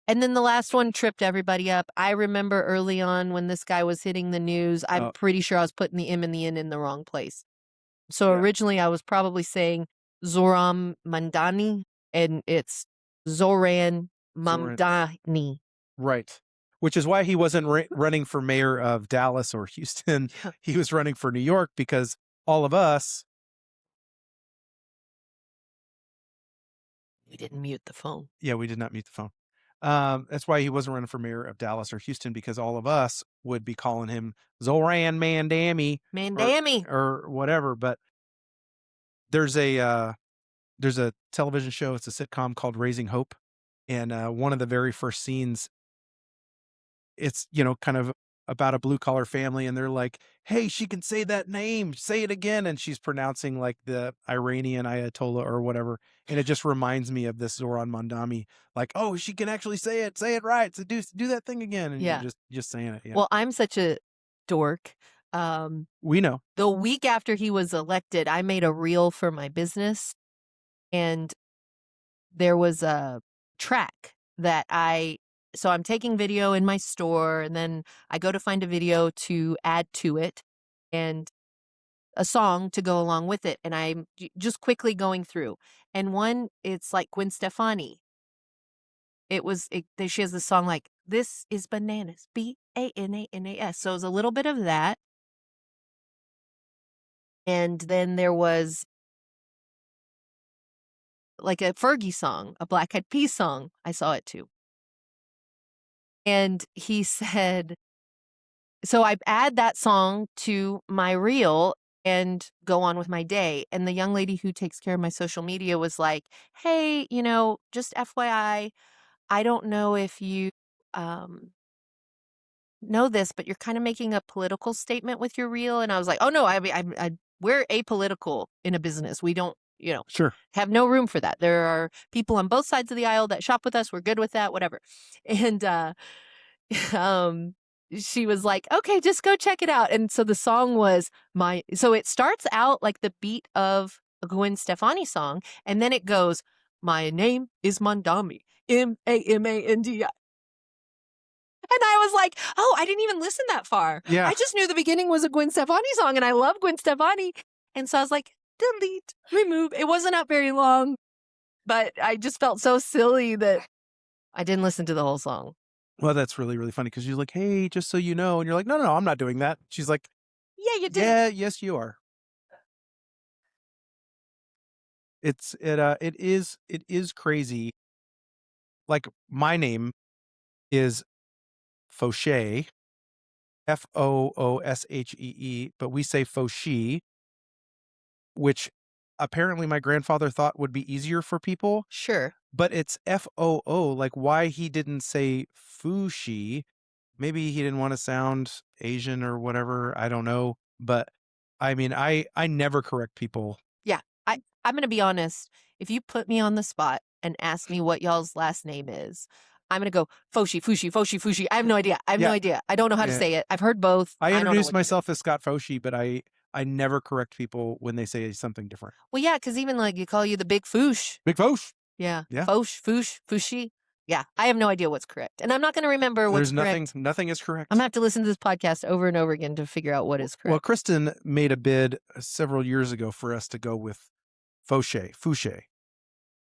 S1: And then the last one tripped everybody up. I remember early on when this guy was hitting the news, I'm pretty sure I was putting the M and the N in the wrong place. So originally I was probably saying Zoran Mandani, and it's Zoran Mamdani.
S2: Right. Which is why he wasn't running for mayor of Dallas or Houston. He was running for New York because all of us.
S1: We didn't mute the phone.
S2: Yeah, we did not mute the phone. That's why he wasn't running for mayor of Dallas or Houston, because all of us would be calling him Zoran Mandami. Or whatever. But there's a television show. It's a sitcom called Raising Hope. And one of the very first scenes, it's, kind of about a blue collar family, and they're like, hey, she can say that name, say it again. And she's pronouncing like the Iranian Ayatollah or whatever. And it just reminds me of this Zoran Mandami, like, oh, she can actually say it right. So do that thing again. And you're just saying it. Yeah.
S1: Well, I'm such a dork.
S2: We know.
S1: The week after he was elected, I made a reel for my business, and there was a track that so I'm taking video in my store, and then I go to find a video to add to it and a song to go along with it. And I'm just quickly going through. And one, it's like Gwen Stefani. She has this song like, this is bananas, BANANAS. So it was a little bit of that. And then there was like a Fergie song, a Black Eyed Peas song. I saw it too. And he said, so I add that song to my reel and go on with my day. And the young lady who takes care of my social media was like, hey, just FYI, I don't know if you know this, but you're kind of making a political statement with your reel. And I was like, oh no, we're apolitical in a business. We don't,
S2: sure,
S1: have no room for that. There are people on both sides of the aisle that shop with us. We're good with that, whatever. And she was like, okay, just go check it out. And so the song was so it starts out like the beat of a Gwen Stefani song, and then it goes, my name is Mandami, Mamandi. And I was like, oh, I didn't even listen that far.
S2: Yeah.
S1: I just knew the beginning was a Gwen Stefani song, and I love Gwen Stefani. And so I was like, delete, remove. It wasn't up very long. But I just felt so silly that I didn't listen to the whole song.
S2: Well, that's really, really funny because she's like, "Hey, just so you know," and you're like, "No, no, no, I'm not doing that." She's like,
S1: Yeah, you did.
S2: "Yeah, yes, you are." It is crazy. Like my name is Fauché, Fooshee, but we say Fauché, which apparently my grandfather thought would be easier for people,
S1: Sure.
S2: but it's Foo. Like why he didn't say Fushi? Maybe he didn't want to sound Asian or whatever. I don't know, but I mean, I never correct people.
S1: Yeah. I'm gonna be honest. If you put me on the spot and ask me what y'all's last name is, I'm gonna go Foshi, Fushi, Foshi, Fushi. I have no idea. I have no
S2: Yeah,
S1: idea. I don't know how to
S2: yeah.
S1: say it. I've heard both.
S2: I
S1: I don't know
S2: introduce
S1: which one.
S2: myself as Scott Foshi, but I never correct people when they say something different.
S1: Well, yeah, because even like you call you the big foosh.
S2: Big Fosh.
S1: Yeah.
S2: Yeah.
S1: Fosh, foosh, fushi. Yeah. I have no idea what's correct. And I'm not gonna remember what's
S2: There's nothing.
S1: correct.
S2: Nothing is correct.
S1: I'm gonna have to listen to this podcast over and over again to figure out what is
S2: Well,
S1: correct.
S2: Kristen made a bid several years ago for us to go with Fauché,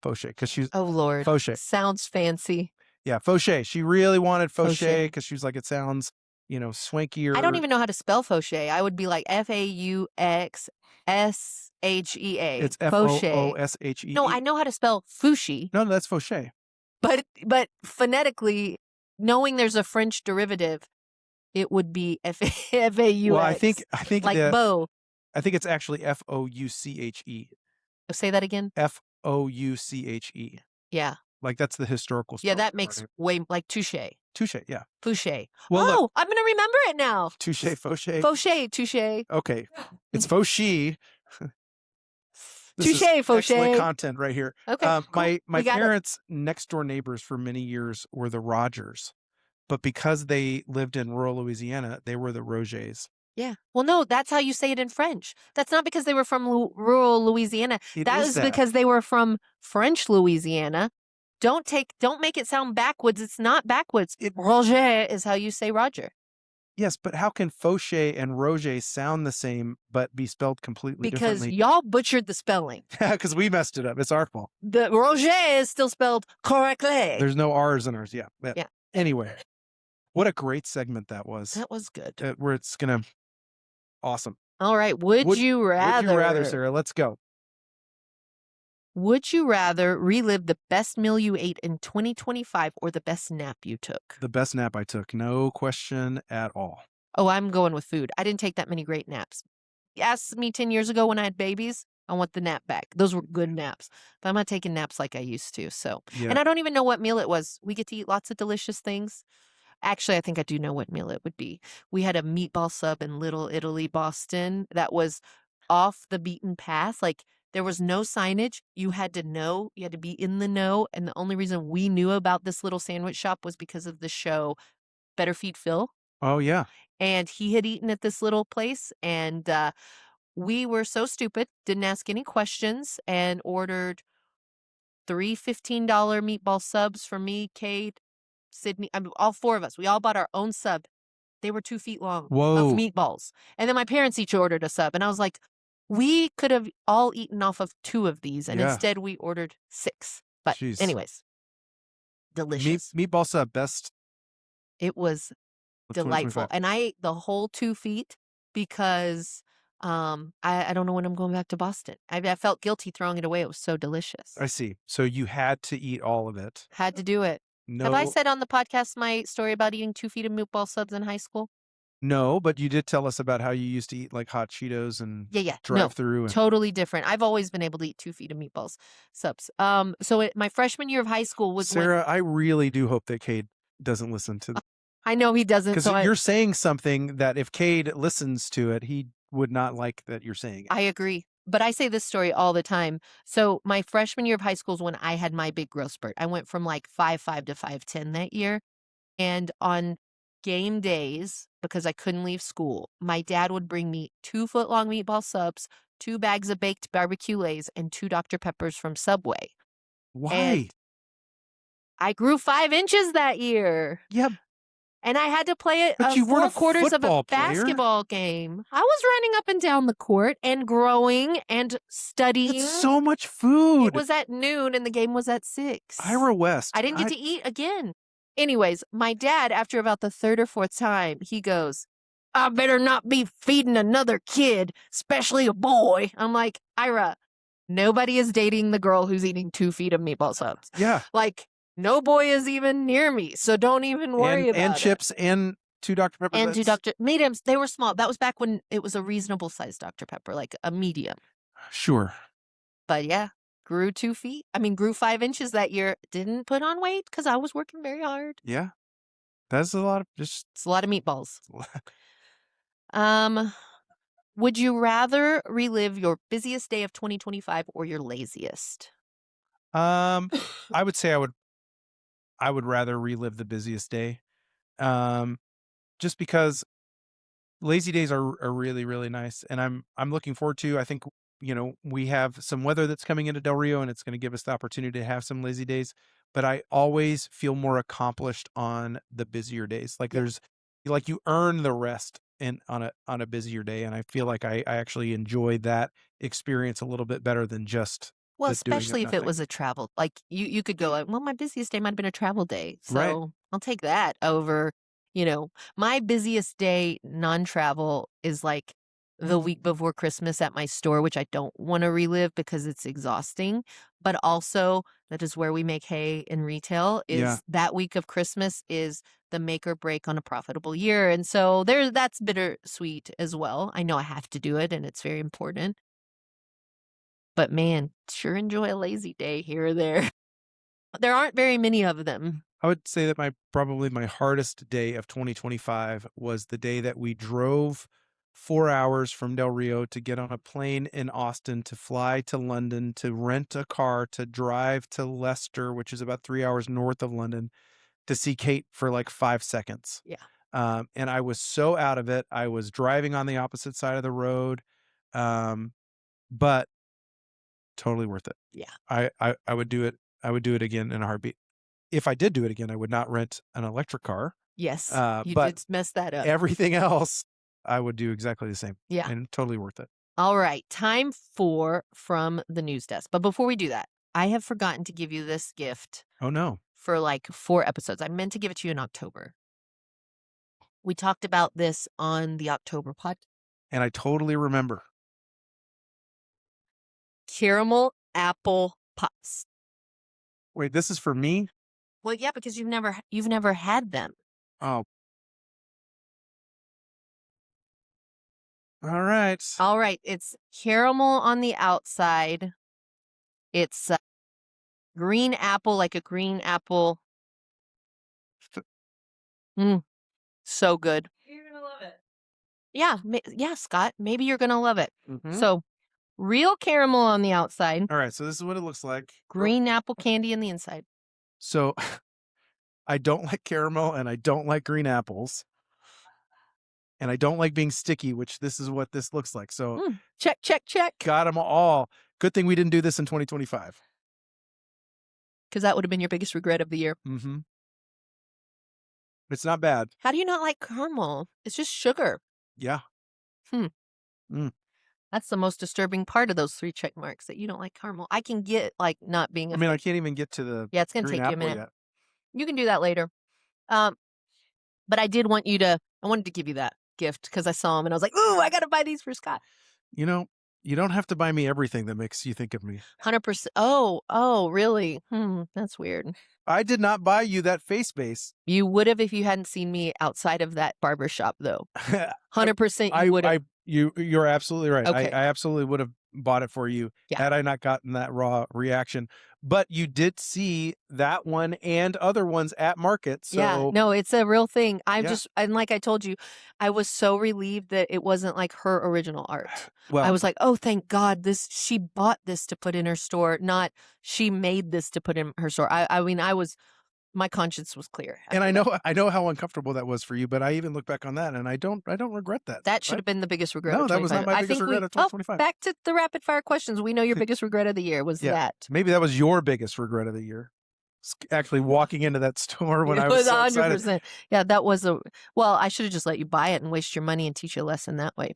S2: because she's
S1: Oh Lord.
S2: Fauché.
S1: Sounds fancy.
S2: Yeah, Fauché. She really wanted Fauché
S1: Fauché.
S2: because she was like, it sounds, swankier.
S1: I don't even know how to spell Fauché. I would be like Fauxshea.
S2: It's
S1: Fauché.
S2: Fooshe.
S1: No, I know how to spell Fushi,
S2: No, that's Fauché.
S1: but phonetically, knowing there's a French derivative, it would be Faux.
S2: Well, I think
S1: like bow.
S2: I think it's actually Fouche.
S1: Oh, say that again.
S2: Fouche.
S1: Yeah,
S2: Like that's the historical
S1: yeah,
S2: spelling
S1: that
S2: of our
S1: makes
S2: name.
S1: way like touche,
S2: Touche, yeah.
S1: touche.
S2: Well, look,
S1: Oh, I'm gonna remember it now.
S2: touche, Fauché.
S1: Fauché, touche,
S2: Okay, it's Fauché. This is
S1: touche,
S2: excellent
S1: Fauché.
S2: content right here.
S1: Okay, cool.
S2: My
S1: We got it.
S2: parents' next door neighbors for many years were the Rogers, but because they lived in rural Louisiana, they were the Rogers.
S1: Yeah. Well, no, that's how you say it in French. That's not because they were from rural Louisiana.
S2: It
S1: That
S2: is
S1: is
S2: that.
S1: because they were from French Louisiana. Don't make it sound backwards. It's not backwards. Roger is how you say Roger.
S2: Yes, but how can Fauché and Roger sound the same but be spelled completely
S1: Because
S2: differently?
S1: y'all butchered the spelling.
S2: Because we messed it up. It's our fault.
S1: The Roger is still spelled correctly.
S2: There's no R's in ours. Yeah.
S1: Yeah.
S2: Anyway, what a great segment that was.
S1: That was good.
S2: Where it's gonna awesome.
S1: All right. Would you rather?
S2: Would you rather, Sarah? Let's go.
S1: Would you rather relive the best meal you ate in 2025 or the best nap you took?
S2: The best nap I took, no question at all.
S1: Oh, I'm going with food. I didn't take that many great naps. You asked me 10 years ago when I had babies, I want the nap back. Those were good naps. But I'm not taking naps like I used to. So,
S2: Yeah.
S1: and I don't even know what meal it was. We get to eat lots of delicious things. Actually, I think I do know what meal it would be. We had a meatball sub in Little Italy, Boston, that was off the beaten path. Like there was no signage. You had to know, you had to be in the know. And the only reason we knew about this little sandwich shop was because of the show Better Feed Phil.
S2: Oh, yeah.
S1: And he had eaten at this little place. And we were so stupid, didn't ask any questions, and ordered three $15 meatball subs for me, Kate, Sydney. I mean, all four of us. We all bought our own sub. They were 2 feet long
S2: Whoa.
S1: of meatballs. And then my parents each ordered a sub. And I was like, we could have all eaten off of 2 of these. And
S2: Yeah.
S1: instead we ordered 6. But
S2: Jeez.
S1: anyways, delicious.
S2: Meatball sub, best
S1: It was
S2: of
S1: delightful.
S2: 2025.
S1: And I ate the whole 2 feet because I don't know when I'm going back to Boston. I felt guilty throwing it away. It was so delicious.
S2: I see. So you had to eat all of it.
S1: Had to do it.
S2: No,
S1: Have I said on the podcast my story about eating 2 feet of meatball subs in high school?
S2: no, but you did tell us about how you used to eat like hot Cheetos and
S1: Yeah.
S2: drive
S1: No,
S2: through. And
S1: totally different. I've always been able to eat 2 feet of meatballs subs. So my freshman year of high school was when
S2: Sarah, I really do hope that Cade doesn't listen to
S1: I know he doesn't.
S2: because
S1: So
S2: you're saying something that if Cade listens to it, he would not like that you're saying it.
S1: I agree. But I say this story all the time. So my freshman year of high school is when I had my big growth spurt. I went from like 5'5" to 5'10" that year. And on game days, because I couldn't leave school, my dad would bring me 2-foot-long meatball subs, 2 bags of baked barbecue lays, and 2 Dr. Peppers from Subway.
S2: Why?
S1: And I grew 5 inches that year.
S2: Yeah.
S1: And I had to play
S2: But
S1: a
S2: you weren't a
S1: 4 quarters of a
S2: football player.
S1: basketball game. I was running up and down the court and growing and studying.
S2: That's so much
S1: It
S2: food.
S1: was at noon and the game was at 6.
S2: Ira West.
S1: I didn't get to eat again. Anyways, my dad, after about the 3rd or 4th time, he goes, I better not be feeding another kid, especially a boy. I'm like, Ira, nobody is dating the girl who's eating 2 feet of meatball subs.
S2: Yeah.
S1: Like, no boy is even near me, so don't even worry about it.
S2: And chips and 2 Dr. Pepper.
S1: And 2 Dr. Mediums, they were small. That was back when it was a reasonable size Dr. Pepper, like a medium.
S2: Sure.
S1: But yeah, grew 2 feet. I mean, grew 5 inches that year. Didn't put on weight because I was working very hard.
S2: Yeah. That's a lot of
S1: It's a lot of meatballs. Would you rather relive your busiest day of 2025 or your laziest?
S2: I would say I would rather relive the busiest day. Just because lazy days are really, really nice. And I'm looking forward to, I think, we have some weather that's coming into Del Rio and it's going to give us the opportunity to have some lazy days. But I always feel more accomplished on the busier days. Like you earn the rest on a busier day. And I feel like I actually enjoy that experience a little bit better than just
S1: Well,
S2: the doing of
S1: especially if it
S2: nothing.
S1: was a travel, like you could go like, well, my busiest day might have been a travel day.
S2: Right.
S1: So I'll take that over, my busiest day non-travel is like the week before Christmas at my store, which I don't want to relive because it's exhausting. But also that is where we make hay in retail
S2: Yeah.
S1: that week of Christmas is the make or break on a profitable year. And so that's bittersweet as well. I know I have to do it and it's very important. But man, sure enjoy a lazy day here or there. There aren't very many of them.
S2: I would say that probably my hardest day of 2025 was the day that we drove 4 hours from Del Rio to get on a plane in Austin to fly to London to rent a car to drive to Leicester, which is about 3 hours north of London, to see Kate for like 5 seconds.
S1: Yeah.
S2: And I was so out of it. I was driving on the opposite side of the road, but totally worth it.
S1: Yeah.
S2: I would do it. I would do it again in a heartbeat. If I did do it again, I would not rent an electric car.
S1: Yes. You
S2: But
S1: did mess that up.
S2: everything else, I would do exactly the same.
S1: Yeah.
S2: And totally worth it.
S1: All right. Time for From the News Desk. But before we do that, I have forgotten to give you this gift.
S2: Oh, no.
S1: For like 4 episodes. I meant to give it to you in October. We talked about this on the October pod.
S2: And I totally remember.
S1: Caramel apple pops.
S2: Wait, this is for me?
S1: Well, yeah, because you've never had them.
S2: Oh. All right.
S1: All right. It's caramel on the outside. It's green apple, like a green apple. So good. You're going to love it. Yeah. Yeah, Scott. Maybe you're going to love it.
S2: Mm-hmm.
S1: So real caramel on the outside.
S2: All right. So this is what it looks like.
S1: Green apple candy on the inside.
S2: So I don't like caramel and I don't like green apples. And I don't like being sticky, which this is what this looks like. So
S1: check, check, check.
S2: Got them all. Good thing we didn't do this in 2025.
S1: Because that would have been your biggest regret of the year.
S2: Mm-hmm. It's not bad.
S1: How do you not like caramel? It's just sugar.
S2: Yeah.
S1: That's the most disturbing part of those 3 check marks, that you don't like caramel. I can get like not being.
S2: I mean, I can't even get to the.
S1: Yeah, it's gonna take you a minute.
S2: Yet.
S1: You can do that later. But I wanted to give you that gift because I saw them and I was like, ooh, I gotta buy these for Scott.
S2: You don't have to buy me everything that makes you think of me.
S1: 100%. Oh, really? That's weird.
S2: I did not buy you that face base.
S1: You would have if you hadn't seen me outside of that barber shop, though. 100% you would have.
S2: You're absolutely right.
S1: Okay.
S2: I absolutely would have bought it for you had I not gotten that raw reaction. But you did see that one and other ones at market. So
S1: yeah, no, it's a real thing. And like I told you, I was so relieved that it wasn't like her original art.
S2: Well,
S1: I was like, oh, thank God she bought this to put in her store, not she made this to put in her store. I mean, my conscience was clear.
S2: And I know how uncomfortable that was for you, but I even look back on that and I don't regret that.
S1: That should have been the biggest regret.
S2: No, that was not my biggest regret of 2025.
S1: Back to the rapid fire questions. We know your biggest regret of the year was that.
S2: Maybe that was your biggest regret of the year. actually walking into that store when
S1: It
S2: I was
S1: was
S2: so excited.
S1: 100%. Yeah, that was a well, I should have just let you buy it and waste your money and teach you a lesson that way.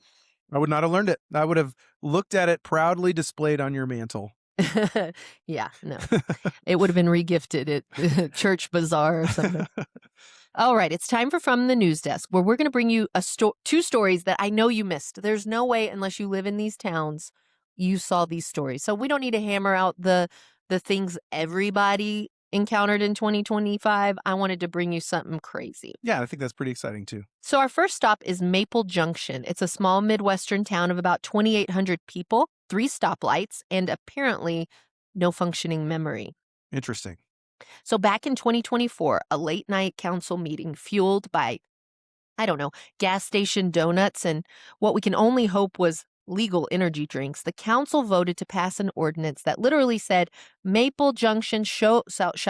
S2: I would not have learned it. I would have looked at it proudly displayed on your mantle.
S1: Yeah, no. It would have been regifted at church bazaar or something. All right, it's time for From the News Desk, where we're going to bring you two stories that I know you missed. There's no way, unless you live in these towns, you saw these stories. So we don't need to hammer out the things everybody encountered in 2025. I wanted to bring you something crazy.
S2: Yeah, I think that's pretty exciting too.
S1: So our first stop is Maple Junction. It's a small Midwestern town of about 2,800 people, 3 stoplights, and apparently no functioning memory.
S2: Interesting.
S1: So back in 2024, a late night council meeting fueled by, I don't know, gas station donuts and what we can only hope was legal energy drinks, the council voted to pass an ordinance that literally said Maple Junction shall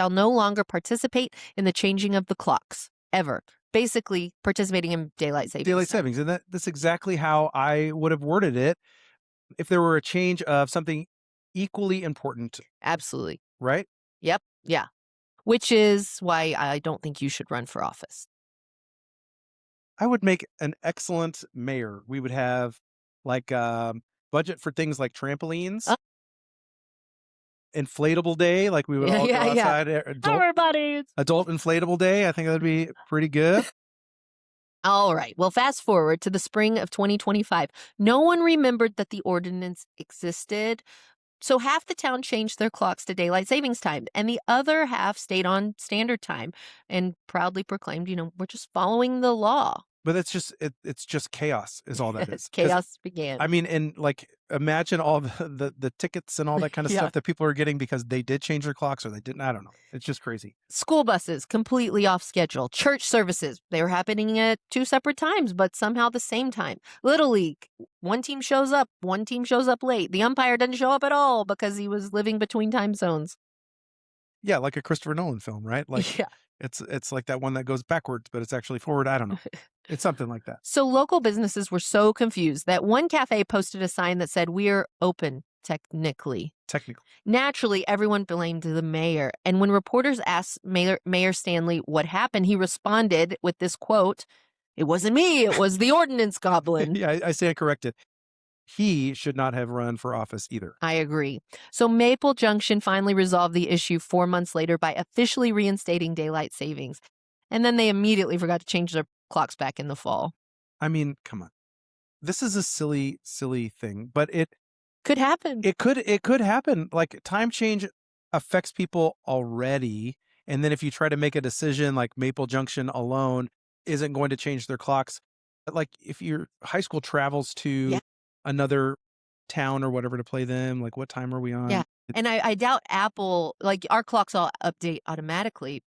S1: no longer participate in the changing of the clocks, ever. Basically, participating in daylight savings
S2: Daylight
S1: time.
S2: savings, and that's exactly how I would have worded it if there were a change of something equally important,
S1: Absolutely.
S2: right?
S1: Yep. Yeah. Which is why I don't think you should run for office.
S2: I would make an excellent mayor. We would have like budget for things like trampolines,
S1: Uh,
S2: inflatable day, like we would
S1: yeah,
S2: all go
S1: yeah, yeah.
S2: outside. Adult
S1: Everybody.
S2: adult inflatable day. I think that'd be pretty good.
S1: All right. Well, fast forward to the spring of 2025. No one remembered that the ordinance existed. So half the town changed their clocks to daylight savings time, and the other half stayed on standard time and proudly proclaimed, we're just following the law.
S2: But it's just chaos is all that is. Because
S1: Chaos began.
S2: I mean, and like imagine all the tickets and all that kind of
S1: Yeah.
S2: stuff that people are getting because they did change their clocks or they didn't. I don't know. It's just crazy.
S1: School buses completely off schedule. Church services, they were happening at 2 separate times, but somehow the same time. Little League, one team shows up, one team shows up late. The umpire doesn't show up at all because he was living between time zones.
S2: Yeah, like a Christopher Nolan film, right? Like
S1: Yeah.
S2: it's like that one that goes backwards, but it's actually forward. I don't know. It's something like that.
S1: So local businesses were so confused that one cafe posted a sign that said, "We're open technically."
S2: Technically.
S1: Naturally, everyone blamed the mayor. And when reporters asked Mayor Stanley what happened, he responded with this quote, "It wasn't me, it was the ordinance goblin."
S2: Yeah, I stand corrected. He should not have run for office either.
S1: I agree. So Maple Junction finally resolved the issue 4 months later by officially reinstating daylight savings. And then they immediately forgot to change their clocks back in the fall.
S2: I mean, come on. This is a silly, silly thing, but
S1: Could happen.
S2: it could happen. Like time change affects people already. And then if you try to make a decision like Maple Junction alone isn't going to change their clocks, but like if your high school travels
S1: Yeah.
S2: to another town or whatever to play them, like what time are we on?
S1: Yeah. And I doubt Apple, like our clocks all update automatically.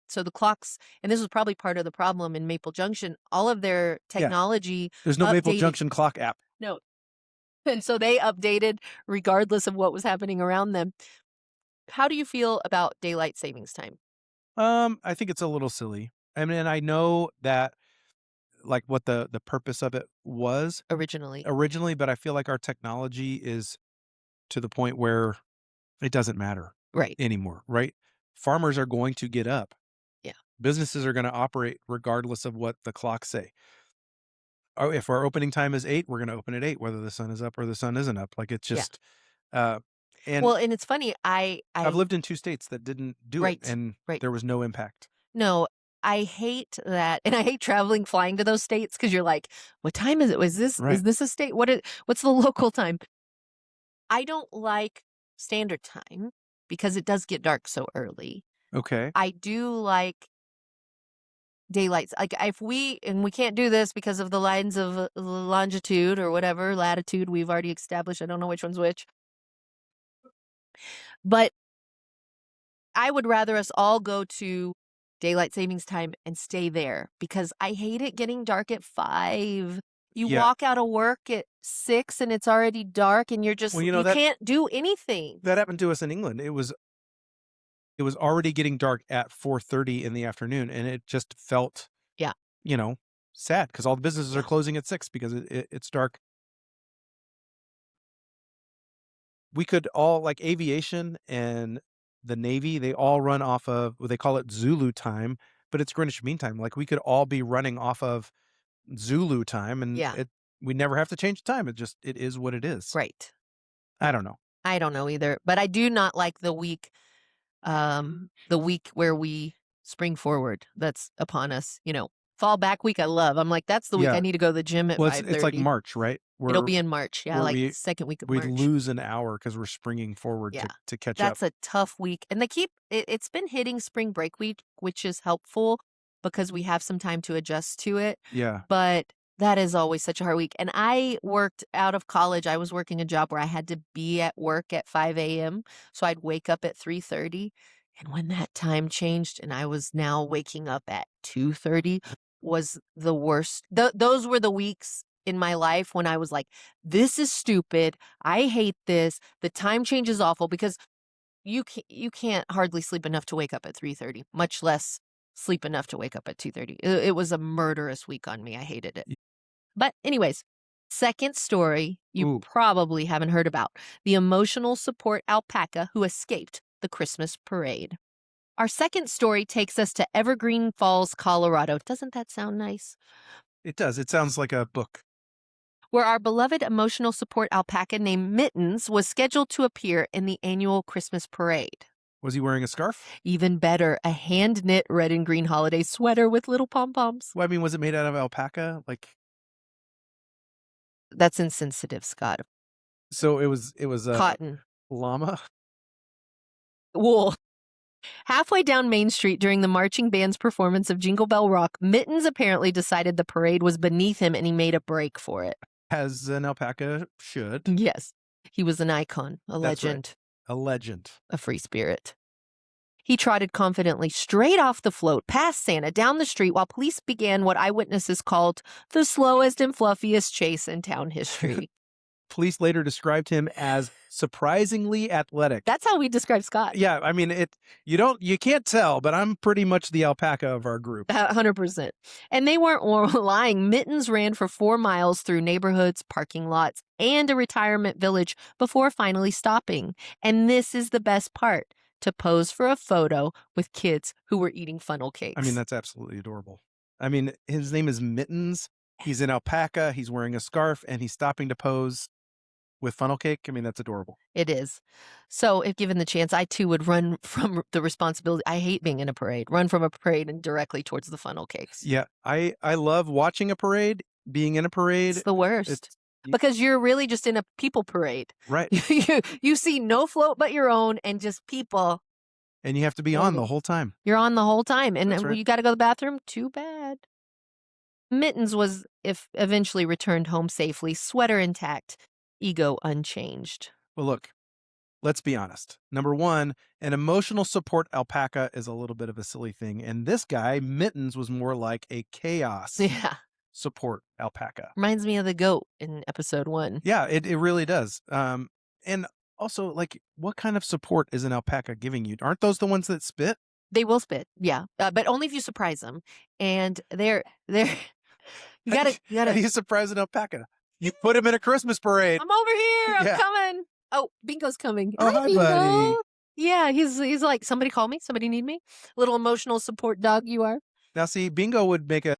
S1: So the clocks, and this was probably part of the problem in Maple Junction, all of their
S2: Yeah.
S1: technology
S2: There's no Maple
S1: updated.
S2: Junction clock app.
S1: No. And so they updated regardless of what was happening around them. How do you feel about daylight savings time
S2: I think it's a little silly. I mean, and I know that like what the purpose of it was
S1: originally?
S2: originally, but I feel like our technology is to the point where it doesn't matter
S1: Right.
S2: anymore, right? Farmers are going to get up.
S1: Yeah.
S2: Businesses are going to operate regardless of what the clocks say. Oh, if our opening time is 8, we're going to open at 8, whether the sun is up or the sun isn't up. Like it's
S1: Yeah.
S2: just, uh, and
S1: Well, and it's funny,
S2: I've lived in 2 states that didn't do it,
S1: right,
S2: and
S1: right.
S2: there was no impact.
S1: No, I hate that, and I hate traveling, flying to those states because you're like, "What time is it?
S2: Right.
S1: Is this a state? What's the local time?" I don't like standard time because it does get dark so early.
S2: Okay.
S1: I do like daylights. Like if we can't do this because of the lines of longitude or whatever latitude we've already established. I don't know which one's which, but I would rather us all go to daylight savings time and stay there because I hate it getting dark at 5. You
S2: Yeah.
S1: walk out of work at 6 and it's already dark and you're just
S2: Well, you
S1: you
S2: know,
S1: can't do anything.
S2: that happened to us in England. It was already getting dark at 4:30 in the afternoon, and it just felt,
S1: Yeah.
S2: you know, sad because all the businesses are
S1: Yeah.
S2: closing at 6 because it's dark. We could all like aviation and the Navy, they all run off of well, they call it Zulu time, but it's Greenwich Mean Time. Like, we could all be running off of Zulu time, and
S1: Yeah,
S2: we never have to change the time. It is what it is.
S1: right.
S2: I don't know.
S1: I don't know either, but I do not like the week where we spring forward that's upon us, fall back week I love. I'm like, that's the week I
S2: Yeah.
S1: need to go to the gym at
S2: Well, it's like
S1: 5:30.
S2: March, right?
S1: It'll be in March, yeah,
S2: Where
S1: like second week of
S2: we
S1: March.
S2: lose an hour because 'cause we're springing forward
S1: Yeah.
S2: to catch up.
S1: That's a tough week, and it's been hitting spring break week, which is helpful because we have some time to adjust to it,
S2: Yeah.
S1: but that is always such a hard week, and I worked out of college, I was working a job where I had to be at work at 5 a.m., so I'd wake up at 3:30, and when that time changed and I was now waking up at 2:30 was the worst. Those were the weeks in my life when I was like, "This is stupid. I hate this. The time change is awful," because you can't hardly sleep enough to wake up at 3:30, much less sleep enough to wake up at 2:30. It was a murderous week on me. I hated it.
S2: Y
S1: But anyways, second story you
S2: Ooh,
S1: probably haven't heard about. The emotional support alpaca who escaped the Christmas parade. Our second story takes us to Evergreen Falls, Colorado. Doesn't that sound nice?
S2: it does. It sounds like a book.
S1: Where our beloved emotional support alpaca named Mittens was scheduled to appear in the annual Christmas parade.
S2: Was he wearing a scarf?
S1: Even better, a hand knit red and green holiday sweater with little pom poms.
S2: Well, I mean, was it made out of alpaca? Like,
S1: That's insensitive, Scott.
S2: so it was a
S1: Cotton.
S2: llama?
S1: Wool. Halfway down Main Street during the marching band's performance of Jingle Bell Rock, Mittens apparently decided the parade was beneath him and he made a break for it.
S2: As an alpaca should.
S1: Yes, he was an icon, a
S2: That's right.
S1: legend,
S2: A legend.
S1: a free spirit. He trotted confidently straight off the float, past Santa, down the street, while police began what eyewitnesses called the slowest and fluffiest chase in town history.
S2: Police later described him as surprisingly athletic.
S1: That's how we describe Scott.
S2: Yeah, I mean, you can't tell, but I'm pretty much the alpaca of our group.
S1: 100%. And they weren't lying. Mittens ran for 4 miles through neighborhoods, parking lots, and a retirement village before finally stopping. And this is the best part, to pose for a photo with kids who were eating funnel cakes.
S2: I mean, that's absolutely adorable. I mean, his name is Mittens. He's an alpaca. He's wearing a scarf, and he's stopping to pose with funnel cake. I mean, that's adorable.
S1: It is. So if given the chance, I too would run from the responsibility. I hate being in a parade. Run from a parade and directly towards the funnel cakes.
S2: Yeah, I love watching a parade, being in a parade.
S1: It's the worst.
S2: It's
S1: Because you're really just in a people parade.
S2: right,
S1: You see no float but your own and just people.
S2: and you have to be on the whole time.
S1: You're on the whole time. And
S2: That's
S1: then
S2: right.
S1: you got to go to the bathroom. Too bad. Mittens was if eventually returned home safely, sweater intact, ego unchanged.
S2: Well, look, let's be honest. Number one, an emotional support alpaca is a little bit of a silly thing, and this guy Mittens was more like a chaos
S1: Yeah.
S2: support alpaca.
S1: Reminds me of the goat in episode 1.
S2: Yeah, it really does. And also, like, what kind of support is an alpaca giving you? Aren't those the ones that spit?
S1: They will spit, yeah, but only if you surprise them. And they're you
S2: How
S1: gotta
S2: do you surprise an alpaca? You put him in a Christmas parade.
S1: I'm over here. I'm
S2: Yeah.
S1: coming. Oh, Bingo's coming.
S2: Oh, hi, buddy.
S1: Yeah, he's like, somebody call me. Somebody need me. Little emotional support dog you are.
S2: Now, see, Bingo would make an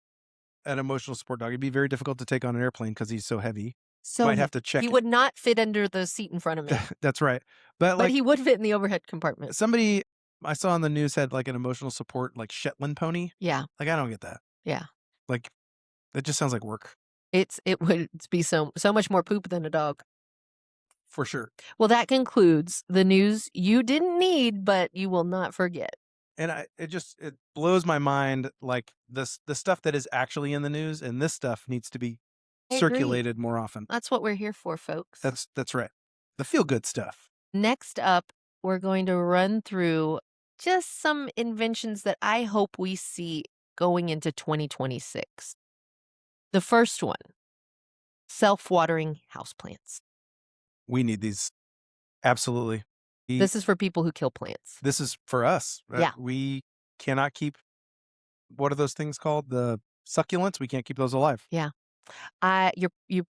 S2: emotional support dog. It'd be very difficult to take on an airplane because he's so heavy.
S1: So
S2: Might have to check
S1: he
S2: it.
S1: would not fit under the seat in front of me,
S2: That's right. But
S1: but
S2: like
S1: he would fit in the overhead compartment.
S2: somebody I saw on the news had like an emotional support like Shetland pony.
S1: Yeah,
S2: Like, I don't get that.
S1: yeah.
S2: Like, that just sounds like work
S1: It would be so much more poop than a dog.
S2: for sure.
S1: Well, that concludes the news you didn't need, but you will not forget.
S2: And it blows my mind, like the stuff that is actually in the news, and this stuff needs to be
S1: I agree.
S2: circulated more often.
S1: That's what we're here for, folks.
S2: That's right. The feel good stuff.
S1: Next up, we're going to run through just some inventions that I hope we see going into 2026. The first one, self-watering houseplants.
S2: We need these. Absolutely.
S1: This is for people who kill plants.
S2: This is for us.
S1: Yeah.
S2: We cannot keep, what are those things called? The succulents? We can't keep those alive.
S1: Yeah. You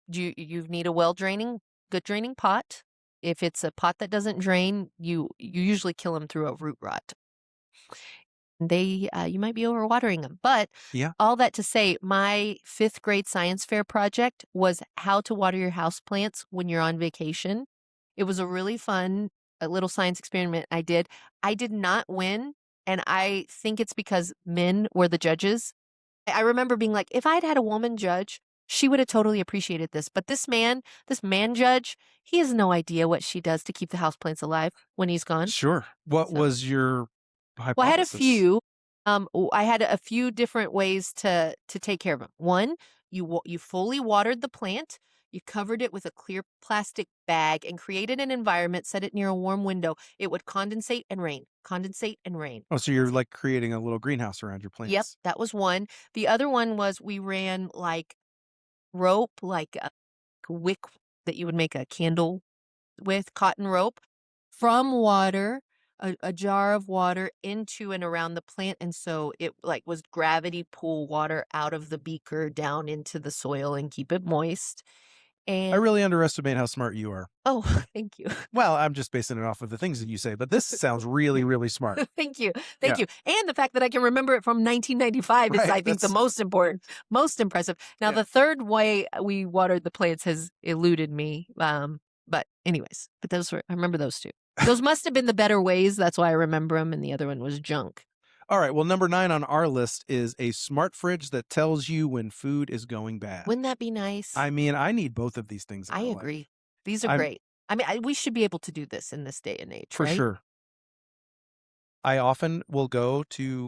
S1: need a good draining pot. if it's a pot that doesn't drain, you usually kill them through a root rot. You might be overwatering them. But
S2: Yeah.
S1: all that to say, my 5th grade science fair project was how to water your houseplants when you're on vacation. It was a really fun little science experiment I did. I did not win, and I think it's because men were the judges. I remember being like, if I'd had a woman judge, she would have totally appreciated this. But this man judge, he has no idea what she does to keep the houseplants alive when he's gone.
S2: Sure. What
S1: So
S2: was your
S1: well, I had a
S2: hypothesis?
S1: few. I had a few different ways to take care of them. One, you fully watered the plant. You covered it with a clear plastic bag and created an environment, set it near a warm window. It would condensate and rain, condensate and rain.
S2: Oh, so you're like creating a little greenhouse around your
S1: Yep,
S2: plants.
S1: that was one. The other one was we ran like rope, like a wick that you would make a candle with, cotton rope, from water, a jar of water into and around the plant, and so it, like, was gravity pull water out of the beaker down into the soil and keep it moist,
S2: I
S1: and
S2: really underestimate how smart you are.
S1: oh, thank you.
S2: Well, I'm just basing it off of the things that you say, but this sounds really, really smart.
S1: Thank you, thank
S2: Yeah.
S1: you, and the fact that I can remember it from 1995 is,
S2: Right.
S1: I think, the
S2: That's
S1: most important, most impressive. Now,
S2: yeah.
S1: the 3rd way we watered the plants has eluded me, but anyways, but I remember those 2. Those must have been the better ways, that's why I remember them, and the other one was junk.
S2: All right. Well, number 9 on our list is a smart fridge that tells you when food is going bad.
S1: Wouldn't that be nice?
S2: I mean, I need both of these things in
S1: I
S2: my
S1: agree.
S2: life.
S1: These are
S2: I'm
S1: great. I mean, we should be able to do this in this day and age,
S2: for
S1: right?
S2: sure. I often will go to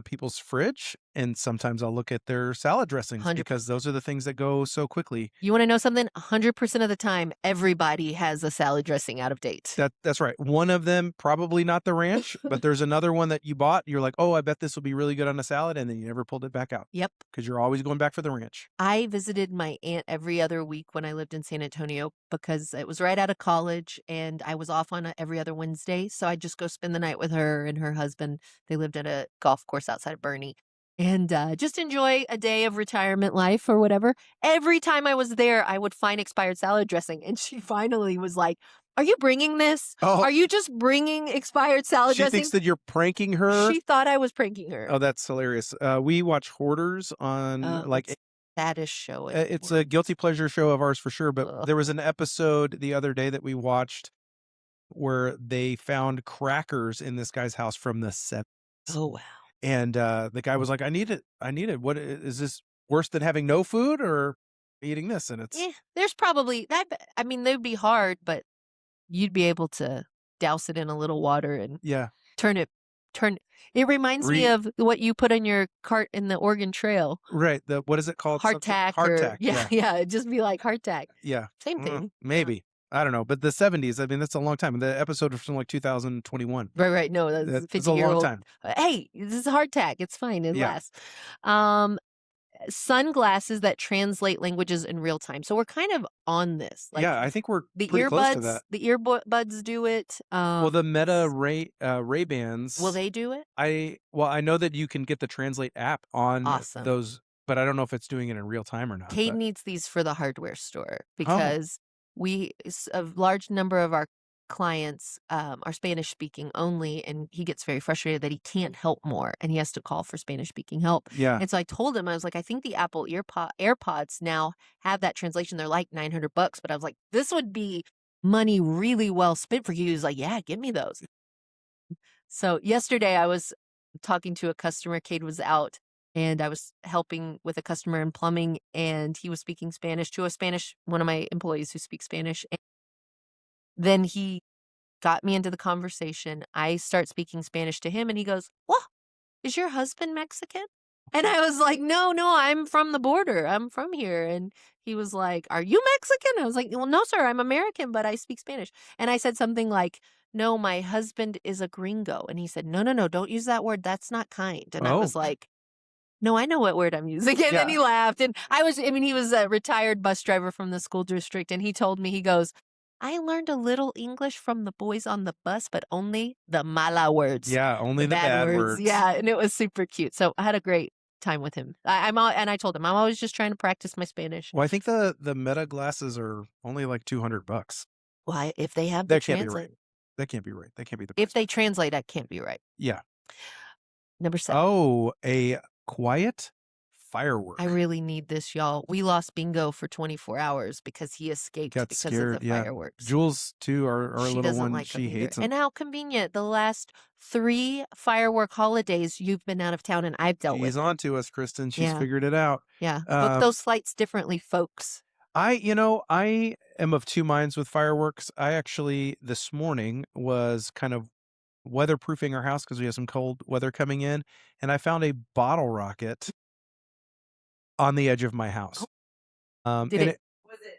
S2: people's fridge and sometimes I'll look at their salad dressings
S1: 100%.
S2: because those are the things that go so quickly.
S1: You wanna know something? 100% of the time, everybody has a salad dressing out of date.
S2: That's right. One of them, probably not the ranch, but there's another one that you bought. You're like, oh, I bet this will be really good on a salad. And then you never pulled it back out
S1: Yep.
S2: because you're always going back for the ranch.
S1: I visited my aunt every other week when I lived in San Antonio because it was right out of college and I was off on every other Wednesday. So I'd just go spend the night with her and her husband. They lived at a golf course outside of Bernie and just enjoy a day of retirement life or whatever. Every time I was there, I would find expired salad dressing. And she finally was like, are you bringing this?
S2: Oh,
S1: Are you just bringing expired salad
S2: she
S1: dressing?
S2: thinks that you're pranking her.
S1: She thought I was pranking her.
S2: Oh, that's hilarious. We watch Hoarders on like
S1: It's the saddest show in the
S2: it's a
S1: world.
S2: guilty pleasure show of ours for sure. But
S1: Ugh.
S2: there was an episode the other day that we watched where they found crackers in this guy's house from the 70s.
S1: Oh, wow.
S2: And the guy was like, I need it. I need it. What is this worse than having no food or eating this? And it's
S1: Yeah, there's probably that. I mean, they'd be hard, but you'd be able to douse it in a little water and
S2: yeah.
S1: turn it. Turn. It reminds me of what you put on your cart in the Oregon Trail.
S2: Right. The what is it called?
S1: Hardtack.
S2: Hardtack.
S1: Yeah, yeah. It'd just be like hardtack.
S2: Yeah.
S1: Same thing.
S2: Maybe. I don't know. But the 70s, I mean, that's a long time. The episode was from like 2021.
S1: Right. No, that's
S2: That's a
S1: 50-year
S2: long
S1: old.
S2: time.
S1: Hey, this is hardtack. It's fine. It
S2: Yeah.
S1: lasts. Sunglasses that translate languages in real time. So we're kind of on this. Like
S2: Yeah, I think we're
S1: the
S2: pretty close to
S1: earbuds,
S2: that.
S1: the earbuds do it.
S2: Well, the Meta Ray-Bans.
S1: Will they do it?
S2: I know that you can get the Translate app on
S1: Awesome.
S2: those, but I don't know if it's doing it in real time or not.
S1: Kate
S2: But
S1: needs these for the hardware store
S2: oh,
S1: because a large number of our clients are Spanish speaking only, and he gets very frustrated that he can't help more and he has to call for Spanish speaking help.
S2: yeah.
S1: And so I told him, I was like, I think the Apple AirPods now have that translation. They're like $900, but I was like, this would be money really well spent for you. He was like, yeah, give me those. So yesterday I was talking to a customer. Cade was out and I was helping with a customer in plumbing and he was speaking Spanish to one of my employees who speaks Spanish. And then he got me into the conversation. I start speaking Spanish to him and he goes, "Well, is your husband Mexican?" And I was like, no, I'm from the border. I'm from here. And he was like, are you Mexican? I was like, well, no, sir, I'm American, but I speak Spanish. And I said something like, no, my husband is a gringo. And he said, no, don't use that word. That's not kind. And I
S2: Oh,
S1: was like, no, I know what word I'm using. And then
S2: yeah.
S1: he laughed. And he was a retired bus driver from the school district. And he told me, he goes, I learned a little English from the boys on the bus, but only the mala words.
S2: Yeah, only the bad words.
S1: Yeah, and it was super cute. So I had a great time with him. And I told him I'm always just trying to practice my Spanish.
S2: Well, I think the Meta glasses are only like $200.
S1: Why, if they have the
S2: That can't be right.
S1: translate.
S2: That can't be right. That can't be the
S1: If
S2: price.
S1: they translate, that can't be right.
S2: Yeah.
S1: Number 7.
S2: Oh, a quiet
S1: I
S2: firework.
S1: really need this, y'all. We lost Bingo for 24 hours because he escaped
S2: Got
S1: because of the
S2: scared. Yeah.
S1: fireworks.
S2: Jules too, our
S1: She
S2: little
S1: doesn't
S2: one,
S1: like them
S2: she
S1: either.
S2: hates them.
S1: And how convenient. The last 3 firework holidays you've been out of town and I've dealt
S2: She's
S1: with it.
S2: on to us, Kristen. She's
S1: Yeah.
S2: figured it out.
S1: Yeah. Book
S2: Um,
S1: those flights differently, folks.
S2: I am of two minds with fireworks. I actually this morning was kind of weatherproofing our house because we have some cold weather coming in, and I found a bottle rocket on the edge of my
S1: Oh,
S2: house.
S1: did
S2: And
S1: it
S2: it
S1: was it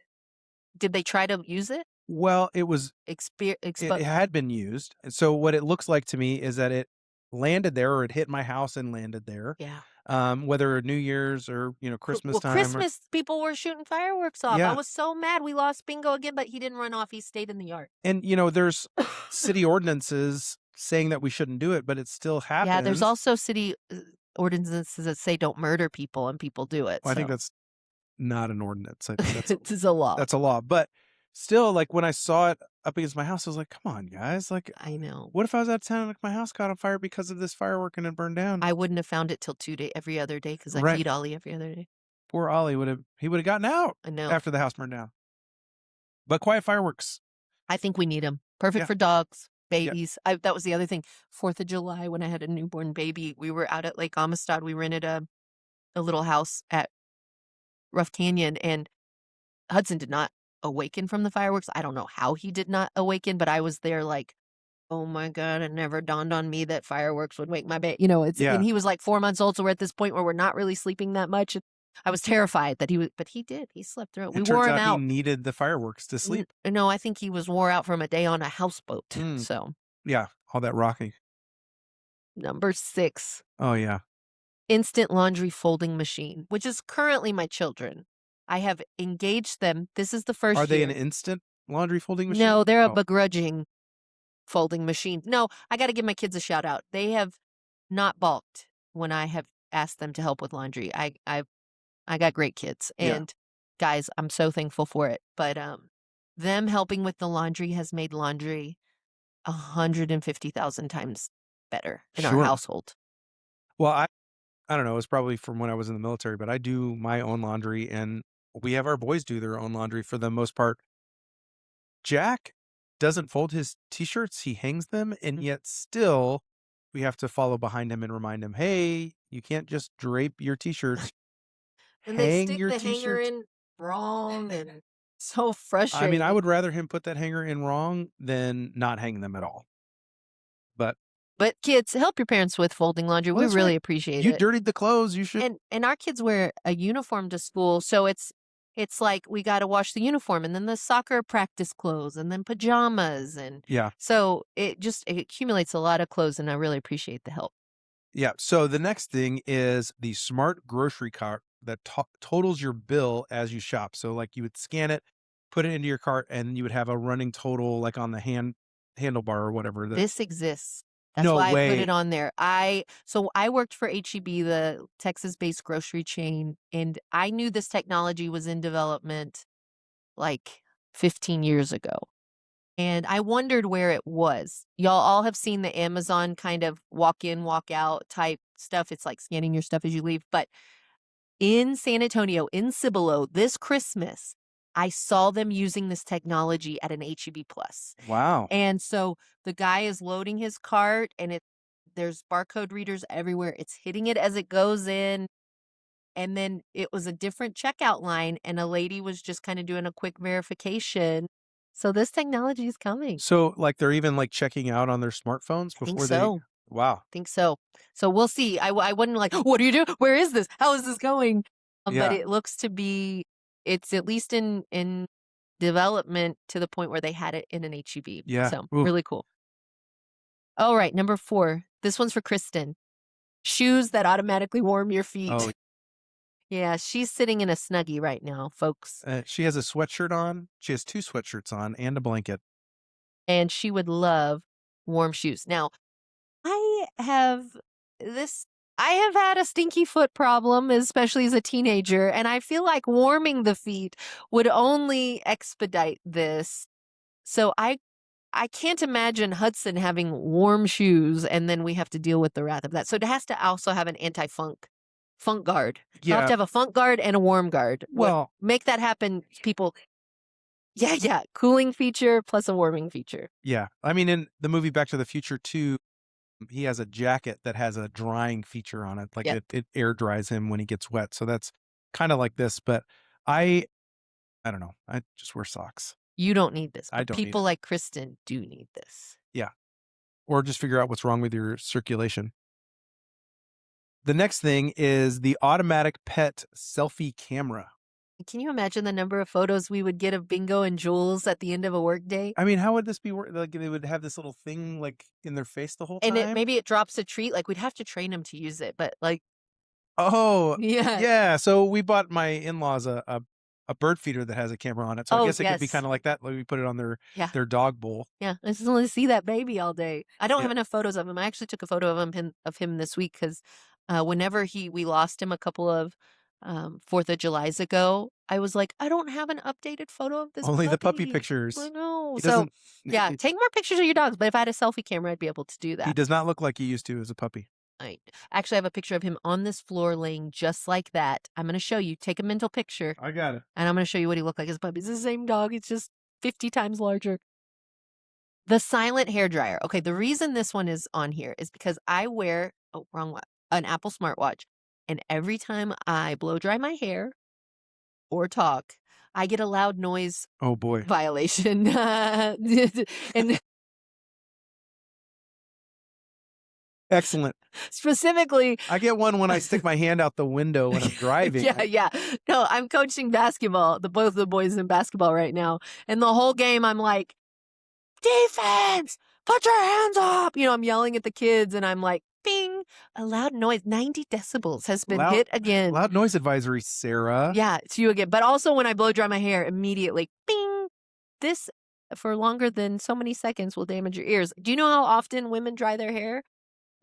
S1: did they try to use it?
S2: well, it was it
S1: Expo
S2: had been used. And so what it looks like to me is that it landed there or it hit my house and landed there.
S1: Yeah.
S2: Whether New Year's or, Christmas
S1: Well,
S2: time or
S1: Christmas people were shooting fireworks off. I
S2: yeah.
S1: was so mad we lost Bingo again, but he didn't run off. He stayed in the yard.
S2: And there's city ordinances saying that we shouldn't do it, but it still
S1: Yeah, there's
S2: happens.
S1: also city ordinances that say don't murder people, and people do it.
S2: Well, I think
S1: So
S2: that's not an ordinance. I think
S1: it is a law.
S2: that's a law. But still, like when I saw it up against my house, I was like, "Come on, guys! Like,
S1: I know.
S2: what if I was out of town and like my house caught on fire because of this firework and it burned down?"
S1: I wouldn't have found it till 2 day every other day because I
S2: Right?
S1: feed Ollie every other day.
S2: Poor Ollie would have gotten out
S1: I know.
S2: after the house burned down. But quiet fireworks,
S1: I think we need them. Perfect
S2: yeah,
S1: for dogs,
S2: yeah,
S1: babies. That was the other thing. 4th of July when I had a newborn baby, we were out at Lake Amistad. We rented a little house at Rough Canyon, and Hudson did not awaken from the fireworks. I don't know how he did not awaken, but I was there like, "Oh my god, it never dawned on me that fireworks would wake my baby." And
S2: yeah.
S1: he was like 4 months old, so we're at this point where we're not really sleeping that much. I was terrified that he would, but he did. He slept through it. We
S2: It
S1: wore
S2: turns
S1: him
S2: out he
S1: out.
S2: needed the fireworks to sleep.
S1: No, I think he was wore out from a day on a houseboat.
S2: Mm,
S1: So,
S2: yeah, all that rocking.
S1: number 6,
S2: Oh yeah.
S1: instant laundry folding machine, which is currently my children. I have engaged them. This is the
S2: Are
S1: first
S2: they an
S1: year.
S2: instant laundry folding machine?
S1: No, they're a
S2: Oh,
S1: begrudging folding machine. No, I gotta give my kids a shout out. They have not balked when I have asked them to help with laundry. I got great kids,
S2: yeah,
S1: and guys, I'm so thankful for it. But them helping with the laundry has made laundry 150,000 times better in our
S2: sure.
S1: household.
S2: Well, I don't know. It's probably from when I was in the military, but I do my own laundry, and we have our boys do their own laundry for the most part. Jack doesn't fold his t-shirts; he hangs them, and
S1: Mm.
S2: yet still we have to follow behind him and remind him, "Hey, you can't just drape your t-shirts.
S1: And they
S2: Hang
S1: stick
S2: your
S1: the hanger
S2: t-shirts."
S1: in wrong and so
S2: I mean, I
S1: frustrating.
S2: would rather him put that hanger in wrong than not hang them at all. But
S1: But kids, help your parents with folding laundry.
S2: well,
S1: We
S2: that's right.
S1: really appreciate
S2: You
S1: it.
S2: dirtied the clothes. You should.
S1: And our kids wear a uniform to school, so it's like we got to wash the uniform and then the soccer practice clothes and then pajamas, and
S2: Yeah.
S1: so it accumulates a lot of clothes, and I really appreciate the help.
S2: Yeah. So the next thing is the smart grocery cart that totals your bill as you shop. So like you would scan it, put it into your cart, and you would have a running total like on the handlebar or whatever.
S1: This exists. That's
S2: No
S1: why I put it
S2: way.
S1: on there. I worked for HEB, the Texas-based grocery chain, and I knew this technology was in development like 15 years ago. And I wondered where it was. Y'all all have seen the Amazon kind of walk in, walk out type stuff. It's like scanning your stuff as you leave. But in San Antonio, in Cibolo, this Christmas, I saw them using this technology at an HEB Plus.
S2: Wow.
S1: And so the guy is loading his cart, and there's barcode readers everywhere. It's hitting it as it goes in. And then it was a different checkout line, and a lady was just kind of doing a quick verification. So this technology is coming.
S2: So like they're even like checking out on their smartphones
S1: I think
S2: before they.
S1: so.
S2: Wow.
S1: Think so. So we'll see. I wasn't like, what do you do? Where is this? How is this going? But
S2: Yeah.
S1: it looks to be, it's at least in development to the point where they had it in an HEB.
S2: Yeah.
S1: So
S2: Ooh.
S1: really cool. All right, number 4. This one's for Kristen. Shoes that automatically warm your
S2: Oh,
S1: feet. Yeah, she's sitting in a Snuggie right now, folks.
S2: she has a sweatshirt on. She has 2 sweatshirts on and a blanket.
S1: And she would love warm shoes. Now, I have this I have had a stinky foot problem, especially as a teenager, and I feel like warming the feet would only expedite this. So I can't imagine Hudson having warm shoes, and then we have to deal with the wrath of that. So it has to also have an funk guard. It'll have
S2: Yeah,
S1: to have a funk guard and a warm guard. What
S2: well,
S1: make that happen, people. Yeah, yeah, cooling feature plus a warming feature.
S2: yeah. I mean, in the movie Back to the Future 2, he has a jacket that has a drying feature on it, like
S1: Yep.
S2: it air dries him when he gets wet, so that's kinda like this, but I I don't know, I just wear socks.
S1: You don't need this,
S2: I
S1: but
S2: don't need
S1: people
S2: it.
S1: like Kristen do need this.
S2: Yeah, or just figure out what's wrong with your circulation. The next thing is the automatic pet selfie camera.
S1: Can you imagine the number of photos we would get of Bingo and Jules at the end of a workday?
S2: I mean, how would this be like, they would have this little thing, like, in their face the whole
S1: And it
S2: time?
S1: maybe it drops a treat, like, we'd have to train them to use it, but, like,
S2: Oh,
S1: yeah.
S2: yeah, so we bought my in-laws a bird feeder that has a camera on it, so I
S1: Oh,
S2: guess it could be
S1: yes.
S2: kinda like that, like, we put it on
S1: Yeah.
S2: their dog bowl.
S1: Yeah, I just wanna see that baby all day. I don't
S2: Yeah.
S1: have enough photos of him. I actually took a photo of him this week 'cause, whenever we lost him a couple of, 4th of Julys ago, I was like, "I don't have an updated photo of this
S2: Only the puppy
S1: puppy." I
S2: pictures.
S1: know.
S2: He
S1: So,
S2: doesn't
S1: yeah, take more pictures of your dogs, but if I had a selfie camera, I'd be able to do
S2: he
S1: that.
S2: does not look like he used to as a puppy.
S1: I actually have a picture of him on this floor laying just like that. I'm gonna show you. Take a mental picture,
S2: I got it.
S1: and I'm gonna show you what he looked like as a puppy. It's the same dog, it's just 50 times larger. The silent hairdryer. Okay, the reason this one is on here is because I wear oh, wrong one, an Apple smartwatch, and every time I blow dry my hair or talk, I get a loud noise
S2: Oh, boy.
S1: violation. And
S2: Excellent.
S1: specifically,
S2: I get one when I stick my hand out the window when I'm driving.
S1: yeah, yeah. No, I'm coaching basketball, both the boys in basketball right now, and the whole game I'm like, "Defense! Put your hands up!" I'm yelling at the kids and I'm like, "Bing!" A loud noise, 90 decibels has been
S2: Loud
S1: hit again.
S2: loud noise advisory, Sarah.
S1: Yeah, it's you again. But also when I blow dry my hair, immediately, "Bing!" This, for longer than so many seconds, will damage your ears. Do you know how often women dry their hair?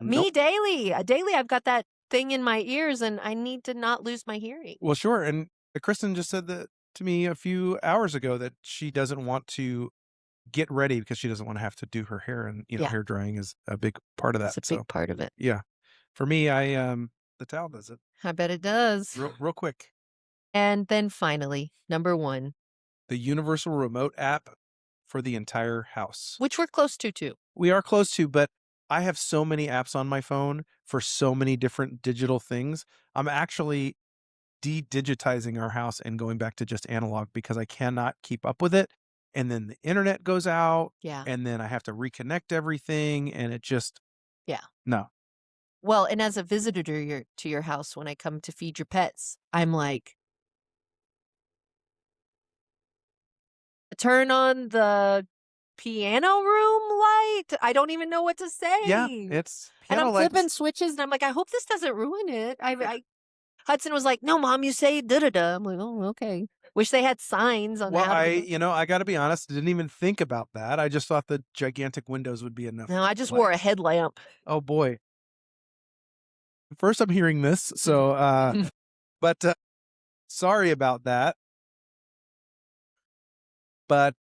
S1: Me,
S2: Nope.
S1: daily. Daily, I've got that thing in my ears, and I need to not lose my hearing.
S2: Well, sure, and, Kristen just said that to me a few hours ago that she doesn't want to get ready because she doesn't wanna have to do her hair, and,
S1: Yeah,
S2: hair drying is a big part of that,
S1: it's a
S2: so,
S1: big part of it.
S2: yeah. For me, the towel does it
S1: I bet it does.
S2: real quick.
S1: And then finally, number 1,
S2: The universal remote app for the entire house.
S1: which we're close to too.
S2: We are close to, but I have so many apps on my phone for so many different digital things. I'm actually de-digitizing our house and going back to just analog because I cannot keep up with it. And then the internet goes out,
S1: Yeah,
S2: and then I have to reconnect everything, and it just
S1: yeah.
S2: no.
S1: Well, and as a visitor to your house, when I come to feed your pets, I'm like, "Turn on the piano room light?" I don't even know what to
S2: Yeah,
S1: say.
S2: it's
S1: And
S2: piano
S1: I'm
S2: lights.
S1: flipping switches, and I'm like, "I hope this doesn't ruin it." I Hudson was like, "No, mom, you say da da da." I'm like, "Oh, okay." Wish they had signs on
S2: Well,
S1: how to.
S2: I gotta be honest, I didn't even think about that. I just thought the gigantic windows would be enough
S1: No, I just wore a
S2: lights.
S1: headlamp.
S2: Oh boy. First I'm hearing this, so but sorry about that. But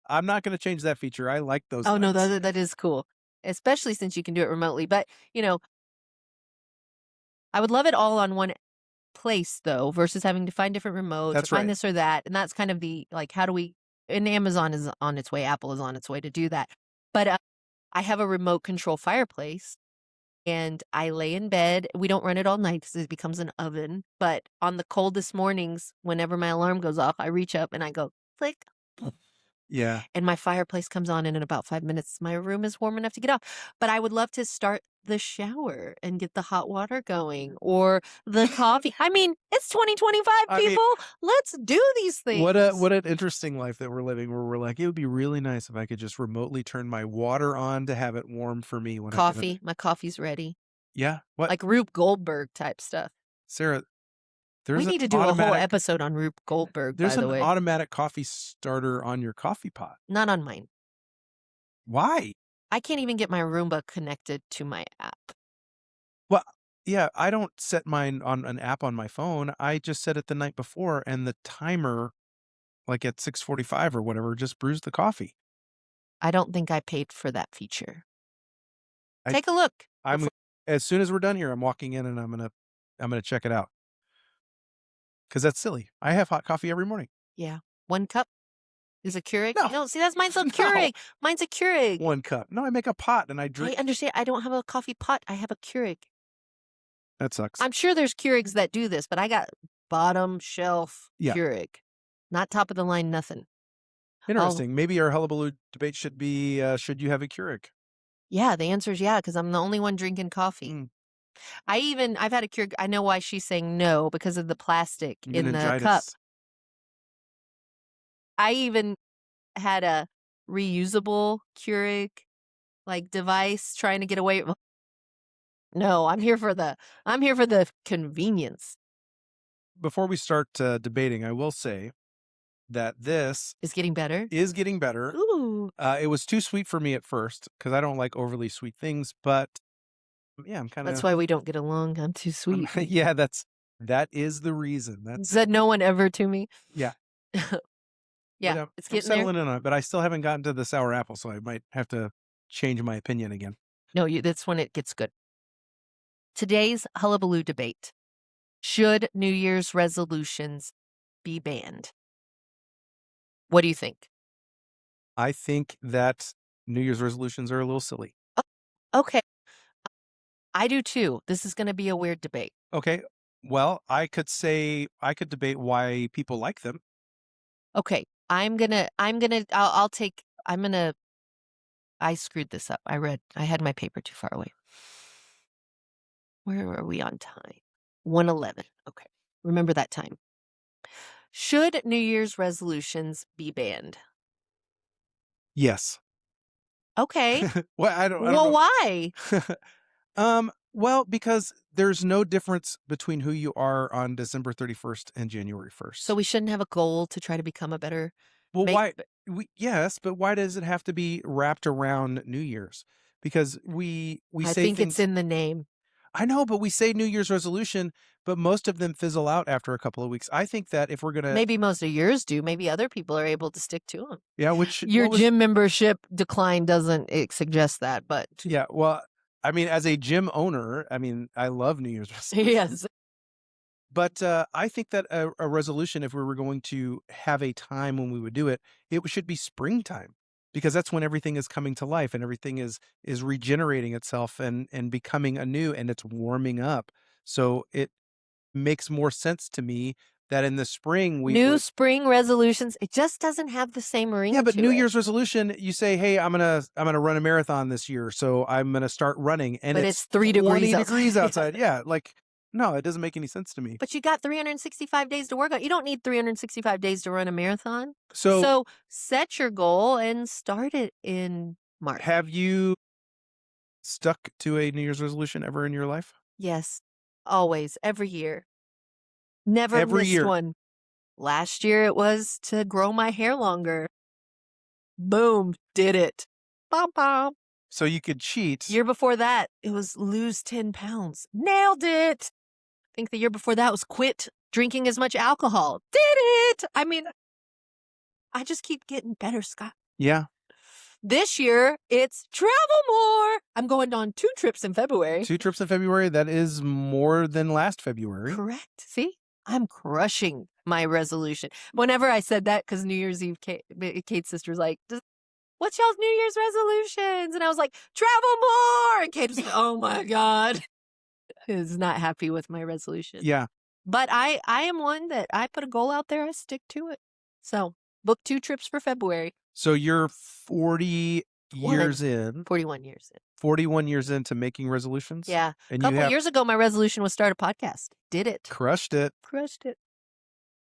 S2: I'm not gonna change that feature. I like those
S1: Oh, no,
S2: lights.
S1: that is cool, especially since you can do it remotely, but, I would love it all on one place, though, versus having to find different remotes or
S2: That's
S1: find
S2: right.
S1: this or that, and that's kind of the like, how do we and Amazon is on its way, Apple is on its way to do that, but, I have a remote control fireplace, and I lay in bed. We don't run it all night 'cause it becomes an oven, but on the coldest mornings, whenever my alarm goes off, I reach up and I go, "Click,"
S2: Yeah.
S1: and my fireplace comes on, and in about 5 minutes, my room is warm enough to get off. But I would love to start the shower and get the hot water going or the coffee. I mean, it's 2025,
S2: I mean,
S1: people. Let's do these things.
S2: what an interesting life that we're living where we're like, "It would be really nice if I could just remotely turn my water on to have it warm for me when I get it."
S1: Coffee, my coffee's ready.
S2: Yeah. What?
S1: Like Rube Goldberg type stuff.
S2: Sarah,
S1: We
S2: there's an
S1: need to do a whole
S2: automatic
S1: episode on Rube Goldberg, by
S2: there's
S1: the
S2: an
S1: way.
S2: automatic coffee starter on your coffee pot.
S1: Not on mine.
S2: Why?
S1: I can't even get my Roomba connected to my app.
S2: Well, yeah, I don't set mine on an app on my phone. I just set it the night before, and the timer, like, at 6:45 or whatever, just brews the coffee.
S1: I don't think I paid for that feature.
S2: I
S1: Take a look
S2: I'm
S1: before.
S2: as soon as we're done here, I'm walking in and I'm gonna check it out because that's silly. I have hot coffee every morning.
S1: Yeah. 1 cup is a Keurig.
S2: No,
S1: No, see, that's mine's a
S2: no,
S1: Keurig. Mine's a Keurig.
S2: 1 cup. No, I make a pot and I
S1: I
S2: drink.
S1: understand. I don't have a coffee pot. I have a Keurig.
S2: That sucks.
S1: I'm sure there's Keurigs that do this, but I got bottom shelf
S2: Yeah,
S1: Keurig. Not top of the line, nothing. Oh,
S2: interesting. Maybe our hullabaloo debate should be, should you have a Keurig?
S1: yeah, the answer is yeah, because I'm the only one drinking coffee.
S2: Mm,
S1: I've had a Keurig. I know why she's saying no because of the plastic in the cup.
S2: meningitis.
S1: I even had a reusable Keurig, like, device trying to get away. No, I'm here for the convenience.
S2: Before we start, debating, I will say that this
S1: It's getting better.
S2: is getting better.
S1: Ooh,
S2: It was too sweet for me at first because I don't like overly sweet things, but yeah, I'm
S1: that's
S2: kinda
S1: why we don't get along. I'm too sweet.
S2: yeah, that is the reason. That's
S1: Said no one ever to me.
S2: yeah, but,
S1: Yeah, it's
S2: I'm
S1: getting there.
S2: settling in on it, but I still haven't gotten to the sour apple, so I might have to change my opinion again.
S1: No, that's when it gets good. Today's hullabaloo debate. Should New Year's resolutions be banned? What do you think?
S2: I think that New Year's resolutions are a little silly.
S1: Okay, I do too. This is going to be a weird debate.
S2: Okay, well, I could debate why people like them.
S1: Okay, I'll take, I screwed this up. I had my paper too far away. Where are we on time? 1:11. Okay. Remember that time. Should New Year's resolutions be banned?
S2: Yes.
S1: Okay.
S2: Well, I don't
S1: Well,
S2: know.
S1: why?
S2: Well, because there's no difference between who you are on December 31st and January
S1: So
S2: 1st.
S1: we shouldn't have a goal to try to become a better
S2: Well,
S1: make
S2: why yes, but why does it have to be wrapped around New Year's? Because we
S1: I
S2: say
S1: think it's
S2: things
S1: in the name.
S2: I know, but we say New Year's resolution, but most of them fizzle out after a couple of weeks. I think that if we're gonna
S1: Maybe most of yours do. Maybe other people are able to stick to them.
S2: yeah, which
S1: Your
S2: what was
S1: gym membership decline doesn't suggest that, but
S2: yeah, well, I mean, as a gym owner, I mean, I love New Year's resolutions.
S1: yes.
S2: But, I think that a resolution, if we were going to have a time when we would do it, should be springtime because that's when everything is coming to life and everything is regenerating itself and becoming anew and it's warming up. So it makes more sense to me that in the spring we
S1: New
S2: would
S1: spring resolutions, it just doesn't have the same
S2: yeah,
S1: ring
S2: but
S1: to
S2: New
S1: it.
S2: Year's resolution, you say, "Hey, I'm gonna run a marathon this year, so I'm gonna start running," and
S1: But
S2: it's
S1: it's 3 degrees
S2: 20
S1: outside.
S2: degrees
S1: Yeah.
S2: outside. Yeah, like, no, it doesn't make any sense to me.
S1: But you got 365 days to work on. You don't need 365 days to run a marathon.
S2: So,
S1: So set your goal and start it in March.
S2: have you stuck to a New Year's resolution ever in your life?
S1: Yes, always, every year. Never
S2: Every
S1: missed
S2: year.
S1: one. Last year it was to grow my hair longer. Boom, did it. Bom, bom.
S2: So you could cheat.
S1: Year before that, it was lose 10 pounds. Nailed it. I think the year before that was quit drinking as much alcohol. Did it. I mean, I just keep getting better, Scott.
S2: Yeah,
S1: This year, it's travel more. I'm going on 2 trips in February.
S2: 2 trips in February, that is more than last February.
S1: Correct. See? I'm crushing my resolution. Whenever I said that, because New Year's Eve, Kate's sister's like, what's y'all's New Year's resolutions? And I was like, travel more. And Kate was like, oh my God. Is not happy with my resolution.
S2: Yeah.
S1: But I am one that I put a goal out there, I stick to it. So book 2 trips for February.
S2: So you're 40 years in,
S1: 41 years in.
S2: 41 years into making resolutions?
S1: Yeah. A
S2: And you
S1: couple
S2: have
S1: years ago, my resolution was start a podcast. Did it.
S2: crushed it.
S1: Crushed it.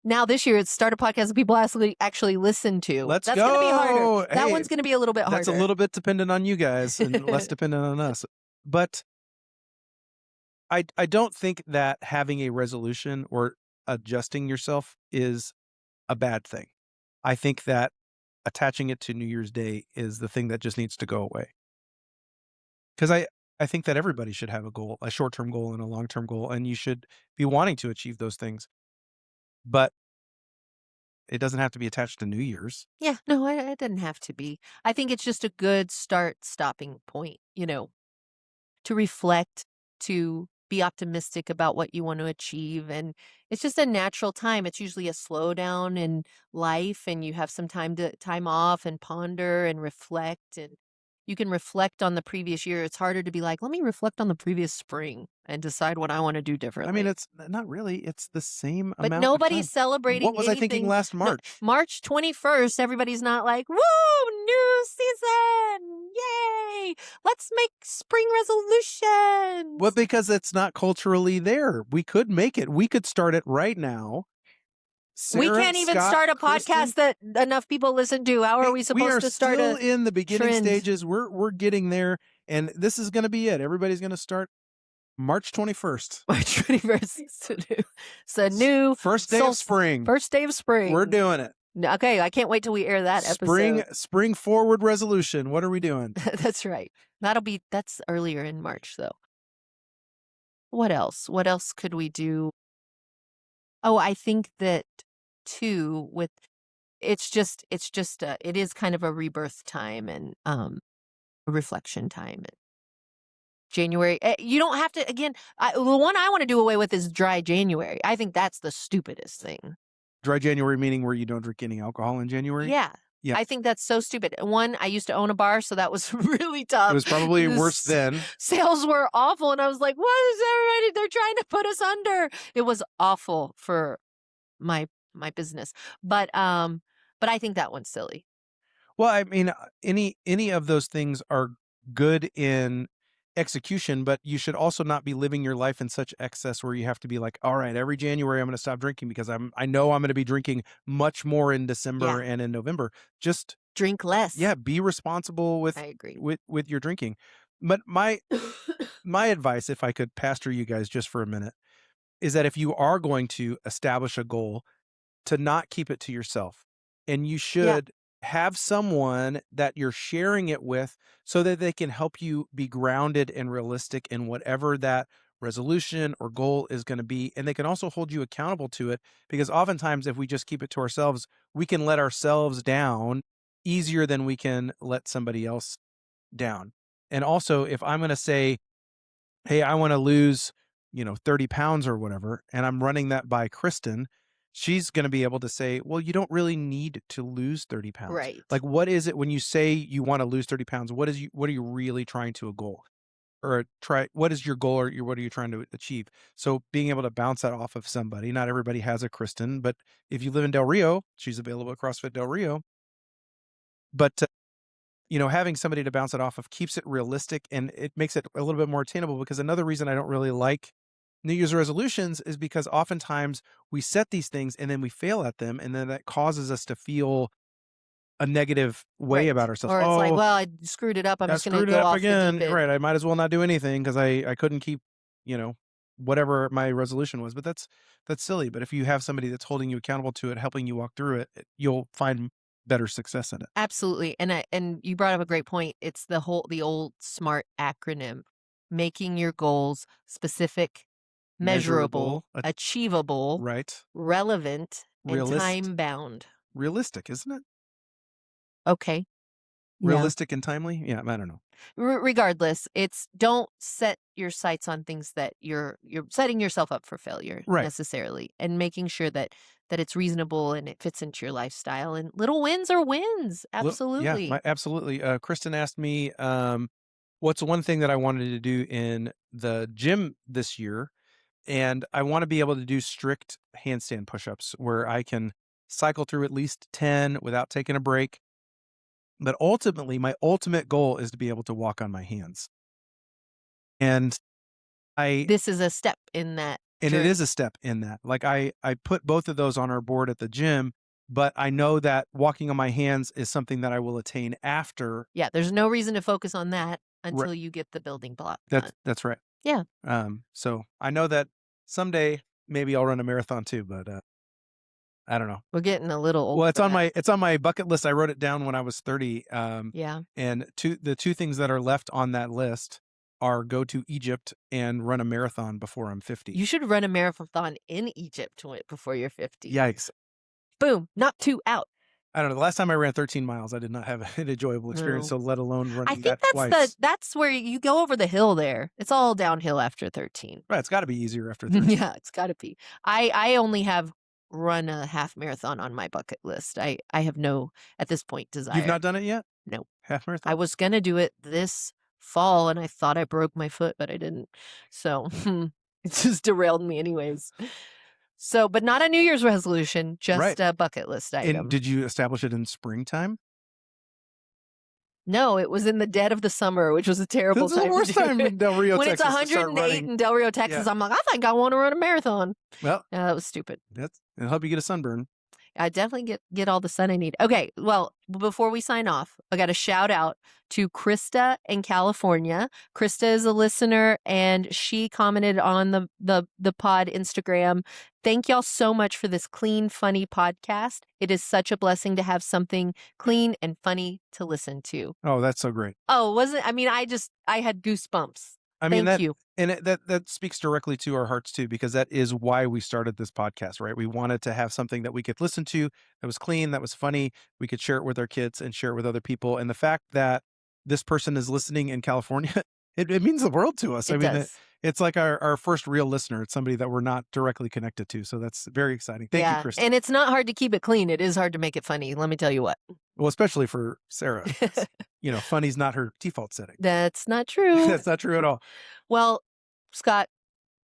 S1: Now this year, it's start a podcast that people actually listen to.
S2: Let's
S1: That's going to be harder.
S2: go.
S1: That
S2: Hey,
S1: one's going to be a little bit harder.
S2: that's a little bit dependent on you guys and less dependent on us. But I don't think that having a resolution or adjusting yourself is a bad thing. I think that attaching it to New Year's Day is the thing that just needs to go away. Because I think that everybody should have a goal, a short-term goal and a long-term goal, and you should be wanting to achieve those things. But It doesn't have to be attached to New Year's.
S1: Yeah, no, it didn't have to be. I think it's just a good stopping point, to reflect, to be optimistic about what you want to achieve. And it's just a natural time. It's usually a slowdown in life, and you have some time off and ponder and reflect. And you can reflect on the previous year. It's harder to be like, let me reflect on the previous spring and decide what I want to do
S2: I mean,
S1: differently.
S2: it's not really. It's the same
S1: But
S2: amount of
S1: nobody's
S2: time. What
S1: celebrating
S2: was I thinking
S1: anything.
S2: last
S1: No,
S2: March?
S1: March 21st, everybody's not like, "Woo, new season. Yay! Let's make spring
S2: Well,
S1: resolutions."
S2: because it's not culturally there. We could make it. We could start it right now.
S1: We
S2: Sarah,
S1: can't even
S2: Scott,
S1: start a
S2: Kristen,
S1: podcast that enough people listen to. How are
S2: hey,
S1: we
S2: we
S1: supposed
S2: are
S1: to start
S2: still
S1: a
S2: in the beginning
S1: trend?
S2: stages. We're getting there, and this is going to be it. Everybody's going to start March 21st.
S1: March 21st is a new, it's a new
S2: First day of
S1: sol-
S2: spring.
S1: first day of
S2: We're
S1: spring.
S2: doing it.
S1: Okay, I can't wait till we air that
S2: Spring
S1: episode.
S2: spring forward resolution. What are we doing?
S1: That's right. That's earlier in March though. What else? What else could we do? Oh, I think that too with it is kind of a rebirth time and a reflection time. And January, you don't have to again. The one I want to do away with is dry January. I think that's the stupidest thing.
S2: Dry January meaning where you don't drink any alcohol in January?
S1: Yeah.
S2: Yeah.
S1: I think that's so stupid. One, I used to own a bar, so that was really
S2: It
S1: tough.
S2: was probably worse then.
S1: Sales were awful, and I was like, "What is everybody? They're trying to put us under." It was awful for my business. But I think that one's silly.
S2: Well, I mean, any of those things are good in execution, but you should also not be living your life in such excess where you have to be like, all right, every January I'm going to stop drinking because I know I'm going to be drinking much more in December
S1: Yeah.
S2: and in November. Just
S1: Drink less.
S2: yeah, be responsible
S1: I agree.
S2: with your drinking. But my advice, if I could pastor you guys just for a minute, is that if you are going to establish a goal, to not keep it to yourself. And you
S1: Yeah.
S2: should have someone that you're sharing it with so that they can help you be grounded and realistic in whatever that resolution or goal is going to be. And they can also hold you accountable to it because oftentimes, if we just keep it to ourselves, we can let ourselves down easier than we can let somebody else down. And also, if I'm going to say, hey, I want to lose, 30 pounds or whatever, and I'm running that by Kristen, she's going to be able to say, well, you don't really need to lose 30 pounds.
S1: Right.
S2: Like, what is it when you say you want to lose 30 pounds? What are you really trying to a goal or what is your goal or what are you trying to achieve? So being able to bounce that off of somebody, not everybody has a Kristen, but if you live in Del Rio, she's available at CrossFit Del Rio. But having somebody to bounce it off of keeps it realistic and it makes it a little bit more attainable because another reason I don't really like New Year's resolutions is because oftentimes we set these things and then we fail at them and then that causes us to feel a negative way
S1: Right.
S2: about ourselves.
S1: Or it's like,
S2: Oh,
S1: well, I screwed it up. I'm
S2: I
S1: just going to
S2: screwed it
S1: go
S2: up
S1: off the deep
S2: again.
S1: end.
S2: Right. I might as well not do anything because I couldn't keep, you know, whatever my resolution was. But that's silly. But if you have somebody that's holding you accountable to it, helping you walk through it, you'll find better success in it.
S1: Absolutely. And you brought up a great point. It's the old SMART acronym, making your goals specific, measurable,
S2: Measurable,
S1: achievable,
S2: right?
S1: relevant, and
S2: Realist
S1: time bound.
S2: realistic, isn't it?
S1: Okay. Yeah.
S2: Realistic and timely? Yeah, I don't know.
S1: Regardless, it's don't set your sights on things that you're setting yourself up for failure
S2: Right.
S1: necessarily, and making sure that it's reasonable and it fits into your lifestyle. And little wins are wins.
S2: Yeah,
S1: Absolutely.
S2: absolutely. Kristen asked me, what's one thing that I wanted to do in the gym this year? And I want to be able to do strict handstand push-ups where I can cycle through at least 10 without taking a break. But ultimately, my ultimate goal is to be able to walk on my hands. And I
S1: This is a step in that
S2: And it is
S1: journey.
S2: a step in that. Like I put both of those on our board at the gym, but I know that walking on my hands is something that I will attain after.
S1: Yeah, there's no reason to focus on that
S2: Right.
S1: until you get the building block done.
S2: That's right.
S1: Yeah,
S2: So I know that someday maybe I'll run a marathon too, but I don't know.
S1: we're getting a little old
S2: Well,
S1: for that.
S2: it's on my bucket list. I wrote it down when I was 30.
S1: Yeah.
S2: And the two things that are left on that list are go to Egypt and run a marathon before I'm 50.
S1: You should run a marathon in Egypt before you're 50.
S2: Yikes.
S1: boom, knock 2 out.
S2: I don't know. The last time I ran 13 miles, I did not have an enjoyable experience,
S1: No.
S2: so let alone
S1: I
S2: running
S1: think
S2: that twice.
S1: that's where you go over the hill there. It's all downhill after 13.
S2: Right, it's gotta be easier after 13.
S1: Yeah, it's gotta be. I only have run a half marathon on my bucket list. I have no, at this point,
S2: You've
S1: desire.
S2: not done it yet?
S1: No.
S2: Half
S1: I
S2: marathon?
S1: was gonna do it this fall, and I thought I broke my foot, but I didn't. So, it just derailed me anyways. So, but not a New Year's resolution,
S2: Right.
S1: just a bucket list
S2: And
S1: item.
S2: did you establish it in springtime?
S1: No, it was in the dead of the summer, which was a terrible
S2: This is the
S1: time to
S2: worst
S1: do
S2: time
S1: it.
S2: in Del Rio,
S1: When it's
S2: Texas to start
S1: 108
S2: running.
S1: in Del Rio,
S2: Yeah.
S1: Texas, I'm like, "I think I wanna run a marathon."
S2: Well,
S1: Yeah, that was stupid.
S2: it'll help you get a sunburn.
S1: I definitely get all the sun I need. Okay, well, before we sign off, I got a shout out to Krista in California. Krista is a listener, and she commented on the pod Instagram. Thank y'all so much for this clean, funny podcast. It is such a blessing to have something clean and funny to listen to.
S2: Oh, that's so great.
S1: Oh, wasn't I mean, I had goosebumps.
S2: I mean,
S1: Thank you.
S2: that speaks directly to our hearts too, because that is why we started this podcast, right? We wanted to have something that we could listen to that was clean, that was funny. We could share it with our kids and share it with other people. And the fact that this person is listening in California, it means the world to us. I
S1: It
S2: mean,
S1: does.
S2: it's like our first real listener. It's somebody that we're not directly connected to. So that's very exciting. Thank you,
S1: Yeah,
S2: Krista.
S1: and it's not hard to keep it clean. It is hard to make it funny, let me tell you what.
S2: Well, especially for Sarah. Funny's not her default setting.
S1: That's not true.
S2: That's not true at all.
S1: Well, Scott,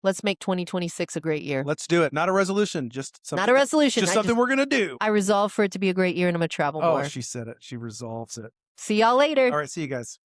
S1: let's make 2026 a great year.
S2: Let's do it. Not a resolution, just something.
S1: Not a resolution.
S2: Just something we're gonna do.
S1: I resolve for it to be a great year, and I'm gonna travel more.
S2: Oh, she said it. She resolves it.
S1: See y'all later.
S2: All right, see you guys.